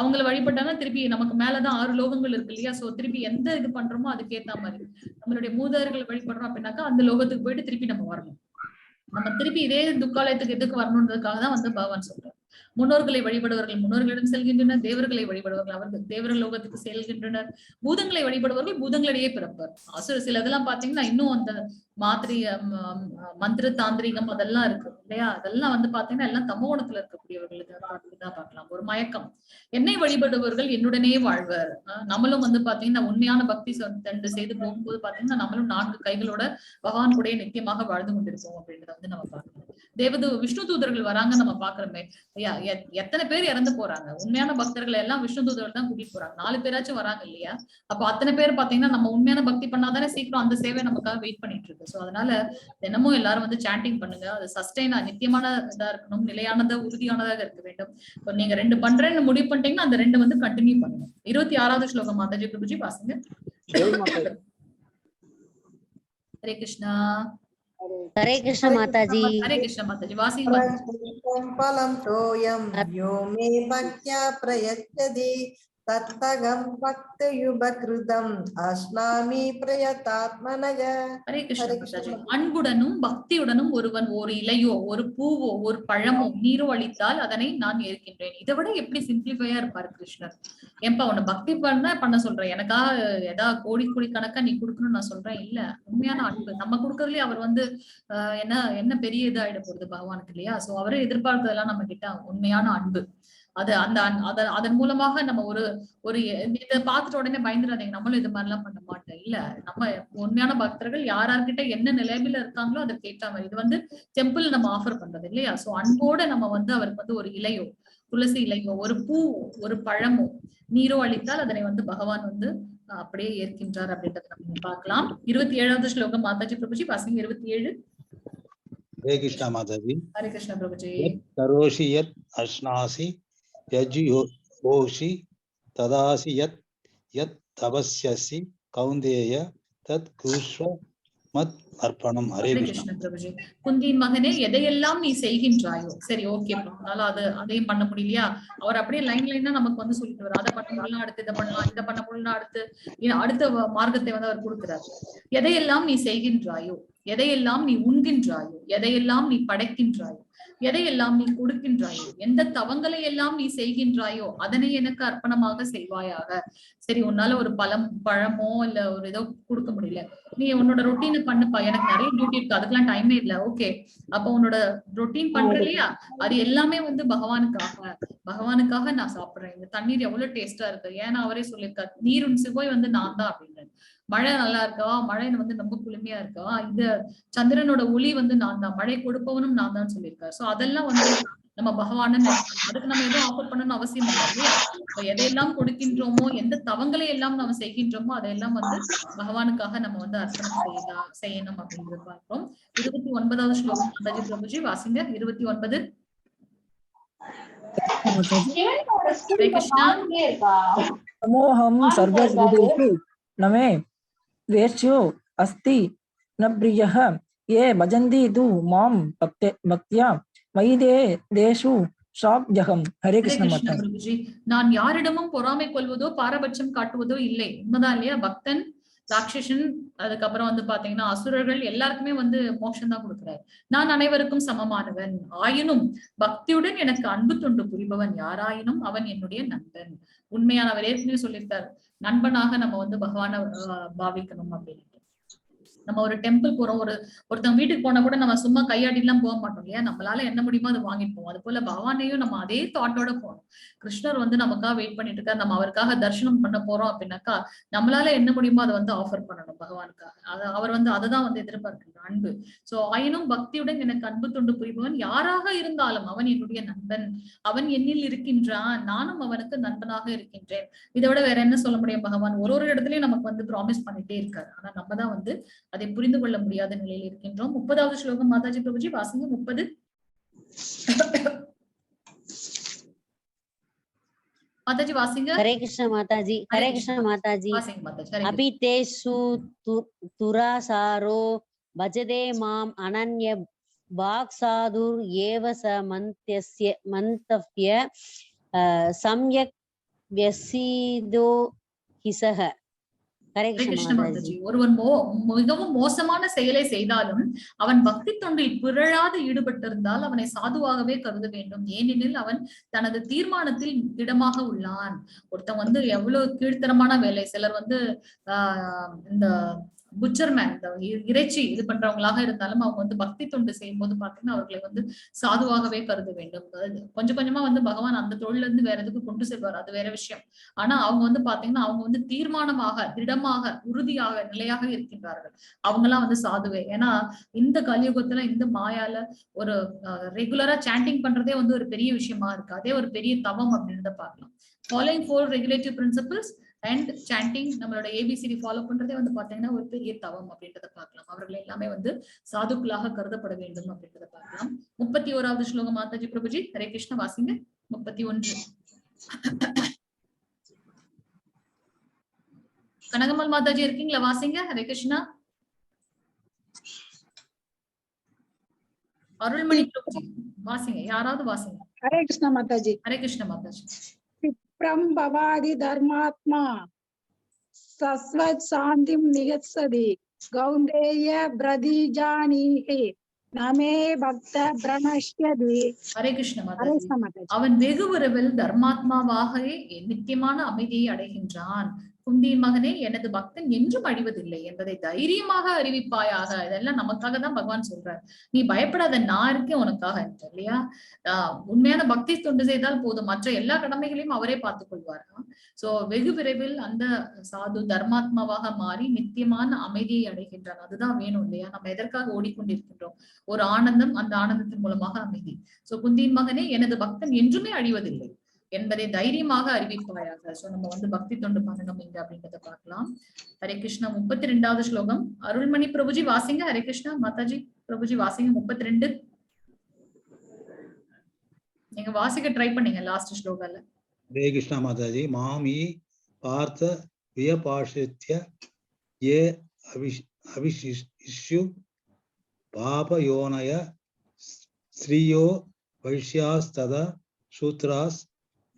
அவங்களை வழிபட்டாங்கன்னா திருப்பி நமக்கு மேலதான் 6 லோகங்கள் இருக்கு இல்லையா? சோ திருப்பி எந்த இது பண்றோமோ அதுக்கு ஏத்த மாதிரி நம்மளுடைய மூதாதையர்களை வழிபடுறோம் அப்படின்னாக்கா அந்த லோகத்துக்கு போயிட்டு திருப்பி நம்ம வரணும். நம்ம திருப்பி இதே துக்காலயத்துக்கு எதுக்கு வரணுன்றதுக்காக தான் வந்து பகவான் சொல்றார். முன்னோர்களை வழிபடுவர்கள் முன்னோர்களிடம் செல்கின்றனர், தேவர்களை வழிபடுவர்கள் அவர்கள் தேவர்கள் லோகத்துக்கு செல்கின்றனர், பூதங்களை வழிபடுவர்கள் பூதங்களிடையே பிறப்பார். சில இதெல்லாம் பாத்தீங்கன்னா இன்னும் அந்த மந்திர தாந்திரிகம் அதெல்லாம் இருக்கு இல்லையா? அதெல்லாம் வந்து பாத்தீங்கன்னா எல்லாம் தமோகுணத்துல இருக்கக்கூடியவர்களுக்கு தான் பார்க்கலாம். ஒரு மயக்கம். என்னை வழிபடுபவர்கள் என்னுடனே வாழ்வர். நம்மளும் வந்து பாத்தீங்கன்னா உண்மையான பக்தி தண்டு செய்து போகும்போது பாத்தீங்கன்னா நம்மளும் 4 கைகளோட பகவான் கூட நித்தியமாக வாழ்ந்து கொண்டிருப்போம் அப்படின்றத வந்து நம்ம பார்க்கணும். விஷ்ணு தூதர்கள் வராங்க நம்ம பாக்குறோமே, எத்தனை பேர் இறந்து போறாங்க. உண்மையான பக்தர்கள் எல்லாம் விஷ்ணு தூதர்கள் தான் கூட்டிட்டு போறாங்க. 4 பேராச்சும் வராங்க இல்லையா? அப்ப அத்தனை பேர் பாத்தீங்கன்னா நம்ம உண்மையான பக்தி பண்ணாதானே சீக்கிரம் அந்த சேவை நமக்காக வெயிட் பண்ணிட்டு இருக்கு. சோ அதனால தினமும் எல்லாரும் வந்து சாண்டிங் பண்ணுங்க. அது சஸ்டைனா நித்தியமான இதா இருக்கணும், நிலையானதா உறுதியானதாக இருக்க வேண்டும். இப்போ நீங்க 2 பண்றேன்னு முடிவு பண்ணிட்டீங்கன்னா அந்த 2 வந்து கண்டினியூ பண்ணணும். 26வது ஸ்லோகம் மாதாஜி பிரபுஜி வாசிங்க. ஹரே கிருஷ்ணா. हरे कृष्ण माताजी। हरे कृष्ण माताजी वासिंग फलं तोयं यो मे भक्त्या प्रयच्छति तत्तगं भक्तयुगकृतम् अश्नामि प्रयतात्मनः. ஹரே கிருஷ்ண हरे மாதாஜி. कृष्ण. அன்புடனும் பக்தியுடனும் ஒருவன் ஒரு இலையோ ஒரு பூவோ ஒரு பழமோ நீரோ அளித்தால் அதனை நான் ஏற்கின்றேன். இதை விட எப்படி சிம்பிளிஃபையா இருப்பாரு கிருஷ்ணர். ஏன்பா உன்னை பக்தி பண்ண சொல்றேன், எனக்கா ஏதாவது கோடி கோடி கணக்கா நீ கொடுக்கணும்னு நான் சொல்றேன் இல்ல. உண்மையான அன்பு நம்ம கொடுக்கறதுலயே அவர் வந்து என்ன பெரிய இதாயிட போகுது பகவானுக்கு இல்லையா. சோ அவரே எதிர்பார்த்ததெல்லாம் நம்ம கிட்ட உண்மையான அன்பு. அது அதன் மூலமாக நம்ம ஒரு இதை பார்த்துட்டு உடனே பயந்துடாதீங்க, நம்மளும் இது மாதிரி எல்லாம் பண்ண மாட்டோம் இல்ல. நம்ம உண்மையான பக்தர்கள் யார்கிட்ட என்ன நிலைமையில இருக்காங்களோ அதுக்கு ஏற்ற மாதிரி இது வந்து டெம்பிள் நம்ம ஆஃபர் பண்றது இல்லையா. சோ அன்போட நம்ம வந்து அவருக்கு வந்து ஒரு இலையோ துளசி இலையோ ஒரு பூவோ ஒரு பழமோ நீரோ அளித்தால் அதனை வந்து பகவான் வந்து அப்படியே ஏற்கின்றார் அப்படின்றத நம்ம பார்க்கலாம். 27வது ஸ்லோகம் மாதாஜி பிரபுஜி வாசிங்க. 27. ஹரே கிருஷ்ணா மாதாஜி. ஹரே கிருஷ்ண பிரபுஜி. கரோஷி யத் அஷ்னாசி யஜ்யோஷி ததாசி யத் யத் தபஸ்யசி கௌந்தேய தத் குருஷ்வ மத் அர்ப்பணம். ஹரே கிருஷ்ண பிரபுஜி. குந்தியின் மகனே எதையெல்லாம் நீ செய்கின்றாயோ, சரி ஓகே, அதையும் பண்ண முடியலையா, அவர் அப்படியே லைனா நமக்கு வந்து சொல்லிட்டு வர, அதை பண்ண முடியலாம் அடுத்து இதை பண்ணலாம், இதை பண்ண முடியலாம் அடுத்த மார்க்கத்தை வந்து அவர் கொடுக்கிறார். எதையெல்லாம் நீ செய்கின்றாயோ, எதையெல்லாம் நீ உண்கின்றாயோ, எதையெல்லாம் நீ படைக்கின்றாயோ, எதையெல்லாம் நீ கொடுக்கின்றாயோ, எந்த தவங்களை எல்லாம் நீ செய்கின்றாயோ அதனை எனக்கு அர்ப்பணமாக செய்வாயாக. சரி உன்னால ஒரு பழமோ இல்ல ஒரு ஏதோ கொடுக்க முடியல, நீ உன்னோட ரொட்டீனை பண்ணுப்பா, எனக்கு நிறைய டியூட்டி இருக்கு அதுக்கெல்லாம் டைமே இல்லை. ஓகே, அப்ப உன்னோட ரொட்டீன் பண்ற இல்லையா, அது எல்லாமே வந்து பகவானுக்காக நான் சாப்பிடுறேன். இந்த தண்ணீர் எவ்வளவு டேஸ்டா இருக்கு, ஏன்னா அவரே சொல்லியிருக்காரு நீரின் சுவை வந்து நான் தான் அப்படின்னு. மழை நல்லா இருக்கா, மழை வந்து ரொம்ப குளுமையா இருக்கா, இந்த சந்திரனோட ஒளி வந்து நான் தான், மழை கொடுப்பவனும் நான் தான் சொல்லியிருக்காரு. சோ அதெல்லாம் வந்து நம்ம பகவான அதுக்கு நம்ம எதுவும் ஆஃபர் பண்ணணும்னு அவசியம் இல்லை இல்லையா. எதையெல்லாம் கொடுக்கின்றோமோ, எந்த தவங்களை எல்லாம் நம்ம செய்கின்றோமோ அதையெல்லாம் வந்து பகவானுக்காக நம்ம வந்து அர்ப்பணம் செய்யணும் அப்படின்றது பார்க்கிறோம். 29வது ஸ்லோகம் மாதாஜி பிரபுஜி வாசிங்க. 29. ஹரே கிருஷ்ணா. समोहम सर्वभूतेषु न मे द्वेष्यो अस्ति न प्रियः ये भजन्ति तु मां भक्त्या मयि देषु சாப்ஜகம். ஹரே கிருஷ்ண பிரபுஜி. நான் யாரிடமும் பொறாமை கொள்வதோ பாரபட்சம் காட்டுவதோ இல்லை. உண்மைதான் இல்லையா. பக்தன், ராட்சசன், அதுக்கப்புறம் வந்து பாத்தீங்கன்னா அசுரர்கள் எல்லாருக்குமே வந்து மோட்சம் தான் கொடுக்கிறார். நான் அனைவருக்கும் சமமானவன், ஆயினும் பக்தியுடன் எனக்கு அன்பு தொண்டு புரிபவன் யாராயினும் அவன் என்னுடைய நண்பன். உண்மையானவர் ஏற்கனவே சொல்லியிருக்காரு, நண்பனாக நம்ம வந்து பகவானை பாவிக்கணும் அப்படின்னு. நம்ம ஒரு டெம்பிள் போறோம், ஒருத்தவங்க வீட்டுக்கு போனா கூட நம்ம சும்மா கையாடி எல்லாம் போக மாட்டோம் இல்லையா, நம்மளால என்ன முடியுமோ அதை வாங்கிட்டு போவோம். அது போல பகவானையும் நம்ம அதே தாட்டோட போறோம். கிருஷ்ணர் வந்து நமக்காக வெயிட் பண்ணிட்டு இருக்காரு, நம்ம அவருக்காக தரிசனம் பண்ண போறோம் அப்படின்னாக்கா நம்மளால என்ன முடியுமோ அதை வந்து ஆஃபர் பண்ணணும் பகவானுக்காக. அவர் வந்து அதுதான் வந்து எதிர்பார்க்கிறார், அன்பு. சோ ஆயினும் பக்தியுடன் எனக்கு அன்பு தொண்டு புரிபவன் யாராக இருந்தாலும் அவன் என்னுடைய நண்பன், அவன் என்னில் இருக்கின்றான், நானும் அவனுக்கு நண்பனாக இருக்கின்றேன். இதை விட வேற என்ன சொல்ல முடியும். பகவான் ஒரு இடத்துலயும் நமக்கு வந்து ப்ராமிஸ் பண்ணிட்டே இருக்காரு, ஆனா நம்ம தான் வந்து அதை புரிந்து கொள்ள முடியாத நிலையில் இருக்கின்றோம். 30வது ஸ்லோகம் மாதாஜி பிரபுஜி வாசிங்க. 30. மாதாஜி வாசிங்க. ஹரே கிருஷ்ண மாதாஜி. ஹரே கிருஷ்ண மாதாஜி. வாசிங்க மாதாஜி. அபிதேஷு துராசாரோ பஜதே மாம் அனன்ய பாக்சாதுர் ஏவ ச மந்தவ்ய சம்யக் வ்யசீதோ ஹிசஹ. ஹரே கிருஷ்ண மாதாஜி. ஒருவன் மிகவும் மோசமான செயலை செய்தாலும் அவன் பக்தி தொண்டில் பிறழாது ஈடுபட்டிருந்தால் அவனை சாதுவாகவே கருத வேண்டும், ஏனெனில் அவன் தனது தீர்மானத்தில் திடமாக உள்ளான். ஒருத்தன் வந்து எவ்வளவு கீழ்த்தரமான வேலை, சிலர் வந்து இந்த புச்சர்மேன், இந்த இறைச்சி இது பண்றவங்களாக இருந்தாலும் அவங்க வந்து பக்தி தொண்டு செய்யும் போது பாத்தீங்கன்னா அவர்களை வந்து சாதுவாகவே கருத வேண்டும். கொஞ்சம் கொஞ்சமா வந்து பகவான் அந்த தொழில இருந்து வேற எதுக்கு கொண்டு செல்வார், அது வேற விஷயம். ஆனா அவங்க வந்து பாத்தீங்கன்னா அவங்க வந்து தீர்மானமாக திடமாக உறுதியாக நிலையாக இருக்கின்றார்கள், அவங்கெல்லாம் வந்து சாதுவே. ஏன்னா இந்த கலியுகத்துல இந்த மாயால ஒரு ரெகுலரா சாண்டிங் பண்றதே வந்து ஒரு பெரிய விஷயமா இருக்கு, அதே ஒரு பெரிய தவம் அப்படின்றத பார்க்கலாம். Following 4 regulative principles and sanding, நம்மளோட ஏபிசிடி ஃபாலோ பண்றதே வந்து பாத்தீங்கன்னா ஒரு பெரிய தவம் அப்படின்றத பார்க்கலாம். அவர்கள் எல்லாமே வந்து சாதுக்களாக கருதப்பட வேண்டும் அப்படின்றத பார்க்கலாம். 31வது ஸ்லோகம் மாதாஜி பிரபுஜி. ஹரே கிருஷ்ண வாசிங்க. 31. கனகமல் மாதாஜி இருக்கீங்களா? வாசிங்க. ஹரே கிருஷ்ணா. அருள்மணி பிரபுஜி வாசிங்க, யாராவது வாசிங்க. ஹரே கிருஷ்ணா மாதாஜி. ஹரே கிருஷ்ண மாதாஜி. விப்ரம் பவாதி தர்மாத்மா சஸ்வத் சாந்திம் நிகத்சதி கௌந்தேய பிரதிஜானீஹி நமே பக்த பிரணஷ்யதி. ஹரே கிருஷ்ண ஹரே மாதாஜி. கிருஷ்ண மாதாஜி. அவன் வெகு விரைவில் தர்மாத்மாவாக நித்தியமான அமைதியை அடைகின்றான். குந்தியின் மகனே, எனது பக்தன் என்றும் அழிவதில்லை என்பதை தைரியமாக அறிவிப்பாயாக. இதெல்லாம் நமக்காக தான் பகவான் சொல்றார். நீ பயப்படாத, நான் இருக்கேன் உனக்காக, இல்லையா? உண்மையான பக்தி தொண்டு செய்தால் போதும், மற்ற எல்லா கடமைகளையும் அவரே பார்த்துக் கொள்வார். சோ வெகு விரைவில் அந்த சாது தர்மாத்மாவாக மாறி நித்தியமான அமைதியை அடைகின்றான். அதுதான் வேணும், இல்லையா? நம்ம எதற்காக ஓடிக்கொண்டிருக்கின்றோம்? ஒரு ஆனந்தம், அந்த ஆனந்தத்தின் மூலமாக அமைதி. சோ குந்தியின் மகனே, எனது பக்தன் என்றுமே அழிவதில்லை என்பதை தைரியமாக அறிவிப்பாயாக. சோ நம்ம வந்து பக்தி தொண்டு பண்ணணும் இங்க அப்படின்றத பார்க்கலாம். ஹரே கிருஷ்ணா. 32வது ஸ்லோகம் அருள்மணி பிரபுஜி வாசிங்க. ஹரே கிருஷ்ணா மாதாஜி. பிரபுஜி வாசிங்க 32. நீங்க வாசிக்க ட்ரை பண்ணீங்க லாஸ்ட் ஸ்லோகம்ல. ஹரே கிருஷ்ணா மாதாஜி. மாமி பார்த்த வியபாஷித்ய ஏ அவிஷிஷ்யு பாபயோனய ஸ்ரீயோ வைஷ்யாஸ்ததா சூத்ராஸ்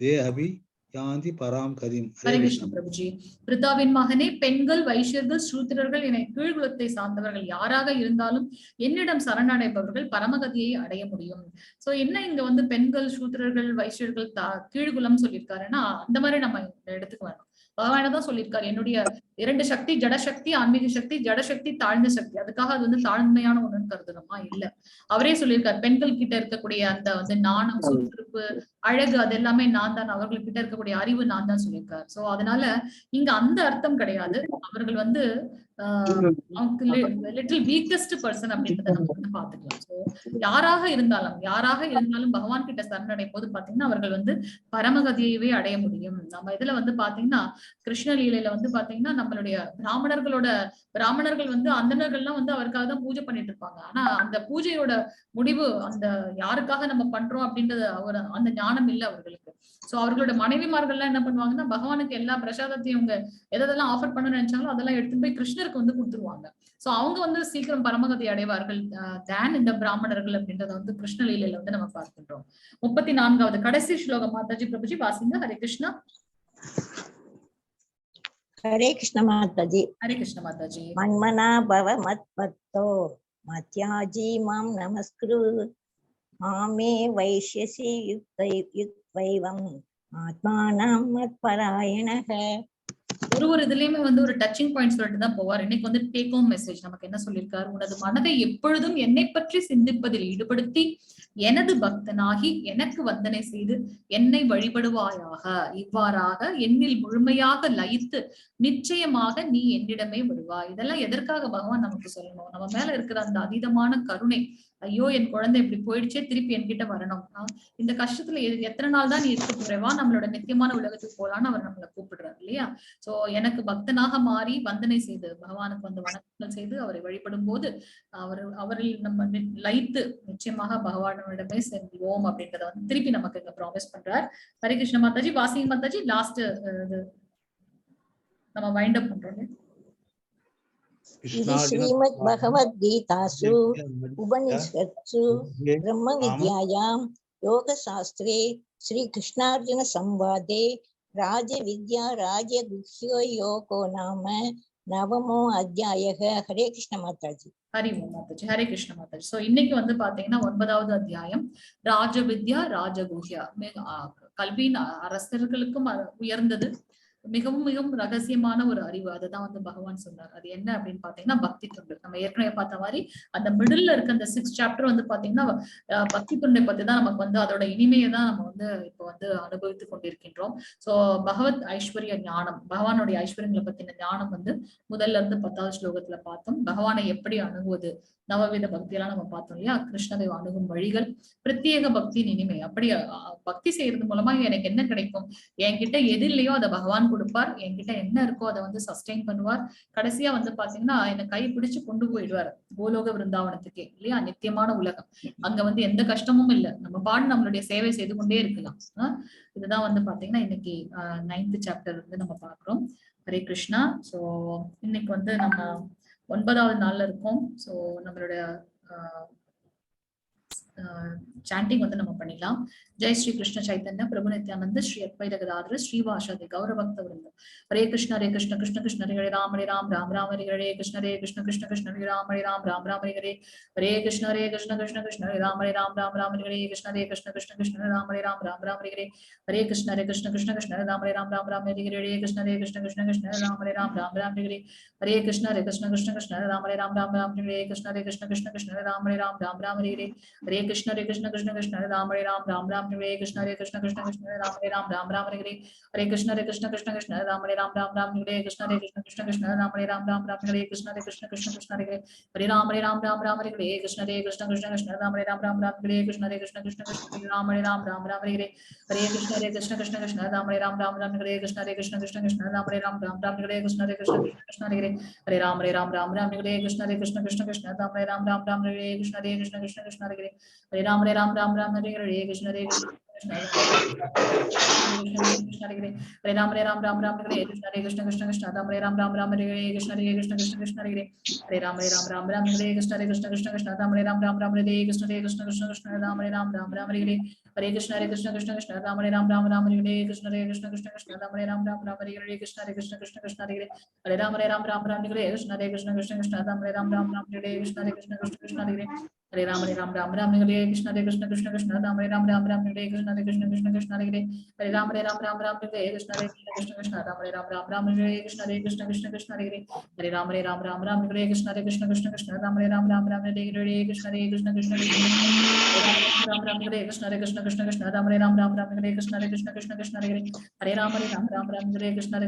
தே அபி யாந்தி பராம் கதிம். ஹரே கிருஷ்ண பிரபுஜி. பிரித்தாவின் மகனே, பெண்கள், வைஷ்யர்கள், சூத்திரர்கள் என கீழ்குலத்தை சார்ந்தவர்கள் யாராக இருந்தாலும் என்னிடம் சரணடைபவர்கள் பரமகதியை அடைய முடியும். சோ என்ன இங்க வந்து பெண்கள், சூத்திரர்கள், வைஷ்யர்கள், கீழ்குலம் சொல்லியிருக்காருன்னா அந்த மாதிரி நம்ம எடுத்துக்க வேணும். பகவான தான் சொல்லியிருக்காரு, என்னுடைய 2 சக்தி, ஜடசக்தி, ஆன்மீக சக்தி. ஜடசக்தி தாழ்ந்த சக்தி, அதுக்காக அது வந்து தாழ்மையான ஒண்ணுன்னு கருதுணுமா? இல்ல. அவரே சொல்லியிருக்காரு, பெண்கள் கிட்ட இருக்கக்கூடிய அந்த வந்து நாணம், சுறுசுறுப்பு, அழகு, அது எல்லாமே நான் தான், அவர்கள் கிட்ட இருக்கக்கூடிய அறிவு நான் தான் சொல்லியிருக்காரு. சோ அதனால இங்க அந்த அர்த்தம் கிடையாது. அவர்கள் வந்து லிட்டில் வீக்கஸ்ட் பர்சன் அப்படின்றத நம்ம வந்து பாத்துக்கலாம். சோ யாராக இருந்தாலும் பகவான் கிட்ட சரணடையும் போது பாத்தீங்கன்னா அவர்கள் வந்து பரமகதியவே அடைய முடியும். நம்ம இதுல வந்து பாத்தீங்கன்னா கிருஷ்ணலீலையில வந்து பாத்தீங்கன்னா நம்மளுடைய பிராமணர்கள் வந்து அந்தணர்கள்லாம் வந்து அவருக்காக தான் பூஜை பண்ணிட்டு இருப்பாங்க. ஆனா அந்த பூஜையோட முடிவு அந்த யாருக்காக நம்ம பண்றோம் அப்படின்றது அந்த ஞானம் இல்லை அவர்களுக்கு. சோ அவர்களோட மனைவிமார்கள்லாம் என்ன பண்ணுவாங்கன்னா பகவானுக்கு எல்லா பிரசாதத்தையும் அவங்க எதெல்லாம் ஆஃபர் பண்ண நினைச்சாங்களோ அதெல்லாம் எடுத்துட்டு போய் கிருஷ்ணருக்கு வந்து கொடுத்துருவாங்க. சோ அவங்க வந்து சீக்கிரம் பரமகதி அடைவார்கள் தேன் இந்த பிராமணர்கள் அப்படின்றத வந்து கிருஷ்ணலீலையில வந்து நம்ம பார்க்கின்றோம். 34வது கடைசி ஸ்லோகம் மாதாஜி பிரபுஜி வாசிங்க. ஹரே கிருஷ்ணா. ஹரே கிருஷ்ண மாதாஜி. ஹரே கிருஷ்ண மாதாஜி. மன்மனா பவ மத் பக்தோ மத்யாஜி மாம் நமஸ்குரு மாமே வைஷ்யசி யுக்தைவம் ஆத்மானம் மத் பராயணஹ. ஒரு இதுலயுமே வந்து ஒரு டச்சிங் பாயிண்ட் சொல்லிட்டு தான் போவார். இன்னைக்கு வந்து டேக் ஹோம் மெசேஜ் நமக்கு என்ன சொல்லியிருக்காரு? உனது மனதை எப்பொழுதும் என்னை பற்றி சிந்திப்பதில் ஈடுபடுத்தி எனது பக்தனாகி எனக்கு வந்தனை செய்து என்னை வழிபடுவாயாக. இவ்வாறாக என்னில் முழுமையாக லயித்து நிச்சயமாக நீ என்னிடமே வருவாய். இதெல்லாம் எதற்காக பகவான் நமக்கு சொல்லணும்? நம்ம மேல இருக்கிற அந்த அதீதமான கருணை. ஐயோ என் குழந்தை இப்படி போயிடுச்சே, திருப்பி என்கிட்ட வரணும். இந்த கஷ்டத்துல எத்தனை நாள் தான் நீ இருக்க போறவா, நம்மளோட நித்தியமான உலகத்துக்கு போலான்னு அவர் நம்மளை கூப்பிடுறாரு, இல்லையா? சோ எனக்கு பக்தனாக மாறி வந்தனை செய்து பகவானுக்கு வந்து வணக்கங்கள் செய்து அவரை வழிபடும் போது அவரில் நம்ம லயித்து நிச்சயமாக பகவானிடமே செல்வோம் அப்படின்றத வந்து திருப்பி நமக்கு இங்க ப்ராமிஸ் பண்றார். ஹரே கிருஷ்ண மாதாஜி. வாசிங்க மாதாஜி. லாஸ்ட் நம்ம வைண்ட் அப் பண்றோம். இது ஸ்ரீமத் பகவத்கீதாசு உபனிஷத்சு பிரம்ம வித்யாயாம் யோக சாஸ்திரே ஸ்ரீ கிருஷ்ணார்ஜுன சம்வாதே ராஜ வித்யா ராஜ குஹ்யோ யோகோ நாம நவமோ அத்தியாயக. ஹரே கிருஷ்ண மாதாஜி. ஹரி ஓம் மாதாஜி. ஹரே கிருஷ்ண மாதாஜி. சோ இன்னைக்கு வந்து பாத்தீங்கன்னா 9வது அத்தியாயம் ராஜ வித்யா ராஜகுஹ்யா. கல்வியின் அரசர்களுக்கும் உயர்ந்தது, மிகவும் மிகவும் ரகசியமான ஒரு அறிவு. அதுதான் வந்து பகவான் சொன்னார். அது என்ன அப்படின்னு பாத்தீங்கன்னா பக்தி தொண்டு. நம்ம ஏற்கனவே பார்த்த மாதிரி அந்த மிடில் இருக்க அந்த 6th சாப்டர் வந்து பாத்தீங்கன்னா பக்தி தொண்டை பத்தி தான் நமக்கு வந்து அதோட இனிமையை தான் நம்ம வந்து இப்போ வந்து அனுபவித்துக் கொண்டிருக்கின்றோம். சோ பகவத் ஐஸ்வர்ய ஞானம், பகவானுடைய ஐஸ்வர்யங்களை பத்தின ஞானம் வந்து முதல்ல இருந்து 10வது ஸ்லோகத்துல பார்த்தோம். பகவானை எப்படி அணுகுவது, நவவித பக்தியெல்லாம் நம்ம பார்த்தோம், இல்லையா? கிருஷ்ணதேவ அணுகும் வழிகள், பிரத்யேக பக்தியின் இனிமை. அப்படி பக்தி செய்யறது மூலமா எனக்கு என்ன கிடைக்கும்? என்கிட்ட எது இல்லையோ அதை பகவான் கொடுப்பார். என்கிட்ட என்ன இருக்கோ அதை வந்து சஸ்டெயின் பண்ணுவார். கடைசியா வந்து பாத்தீங்கன்னா என்னை கை பிடிச்சு கொண்டு போயிடுவார் கோலோக விருந்தாவனத்துக்கே, இல்லையா? நித்தியமான உலகம். அங்க வந்து எந்த கஷ்டமும் இல்லை. நம்ம பாடு நம்மளுடைய சேவை செய்து கொண்டே இருக்கலாம். இதுதான் வந்து பாத்தீங்கன்னா இன்னைக்கு 9th சாப்டர் வந்து நம்ம பாக்குறோம். ஹரே கிருஷ்ணா. சோ இன்னைக்கு வந்து நம்ம 9வது நாள்ல இருக்கோம். சோ நம்மளுடைய சாண்டிங் வந்து நம்ம பண்ணிடலாம். ஜெய் ஸ்ரீ கிருஷ்ண சைத்தன்ய பிரபு நித்யானந்த ஸ்ரீ அத்வைத கதாதர ஸ்ரீவாசதி கௌரபக்த விருந்தம். ஹரே கிருஷ்ண கிருஷ்ண கிருஷ்ண ஹரே ராம் ராம் ராம் ராம் ஹரே கிருஷ்ண கிருஷ்ண கிருஷ்ண ஹரே ராம் ராம் ராம் ஹரே ஹரே கிருஷ்ண கிருஷ்ண கிருஷ்ண ஹரே ராம் ராம் ஹரே கிருஷ்ண கிருஷ்ண கிருஷ்ண ராம் ராம் ஹரே ஹரே கிருஷ்ண கிருஷ்ண கிருஷ்ண ராம் ராம் ஹரே ஹரே கிருஷ்ண கிருஷ்ண கிருஷ்ண ராம் ராம் ஹரே ஹரே கிருஷ்ண கிருஷ்ண கிருஷ்ண ராம் ராம் ஹரே கிருஷ்ண கிருஷ்ண கிருஷ்ண ராம் ராம் ஹரே ஹரே கிருஷ்ண கிருஷ்ண கிருஷ்ண ராம் ராம் ஹரே கிருஷ்ண கிருஷ்ண கிருஷ்ண ராம் ராம் ஹரே ஹரே கிருஷ்ண கிருஷ்ண கிருஷ்ண ராம் ராம் ஹரே கிருஷ்ண கிருஷ்ண கிருஷ்ண ராம் ராம் ஹரே கிருஷ்ண கிருஷ்ண கிருஷ்ண ஹரே ராம் ஹரே கிருஷ்ண கிருஷ்ண கிருஷ்ண ராம் ஹரே கிருஷ்ண கிருஷ்ண கிருஷ்ண ராம் ராம் ஹரே ஹரே கிருஷ்ண கிருஷ்ண கிருஷ்ண ராம் ஹரே கிருஷ்ண கிருஷ்ண கிருஷ்ண ராம் ஹரே கிருஷ்ண கிருஷ்ண கிருஷ்ண ஹரே ஹரே ராம் ஹரே கிருஷ்ண கிருஷ்ண கிருஷ்ண ராம் ஹரே கிருஷ்ண கிருஷ்ண கிருஷ்ண ஹரே ஹரே ராம் ஹரே கிருஷ்ண கிருஷ்ண हरे राम हरे कृष्ण कृष्ण राम हरे कृष्ण कृष्ण कृष्ण हरे हरे राम हरे कृष्ण कृष्ण कृष्ण राम हरे कृष्ण कृष्ण कृष्ण राम हरे हरे कृष्ण कृष्ण कृष्ण राम हरे कृष्ण कृष्ण कृष्ण राम हरे कृष्ण कृष्ण कृष्ण हरे हरे राम हरे कृष्ण कृष्ण कृष्ण राम हरे कृष्ण कृष्ण कृष्ण हरे हरे राम हरे कृष्ण कृष्ण कृष्ण राम हरे कृष्ण कृष्ण कृष्ण कृष्ण हरे हरे राम हरे कृष्ण कृष्ण कृष्ण राम हरे कृष्ण कृष्ण कृष्ण कृष्ण हरे हरे राम हरे कृष्ण कृष्ण कृष्ण राम हरे कृष्ण कृष्ण कृष्ण राम हरे कृष्ण कृष्ण कृष्ण राम हरे कृष्ण कृष्ण कृष्ण हरे हरे राम हरे कृष्ण कृष्ण कृष्ण राम हरे कृष्ण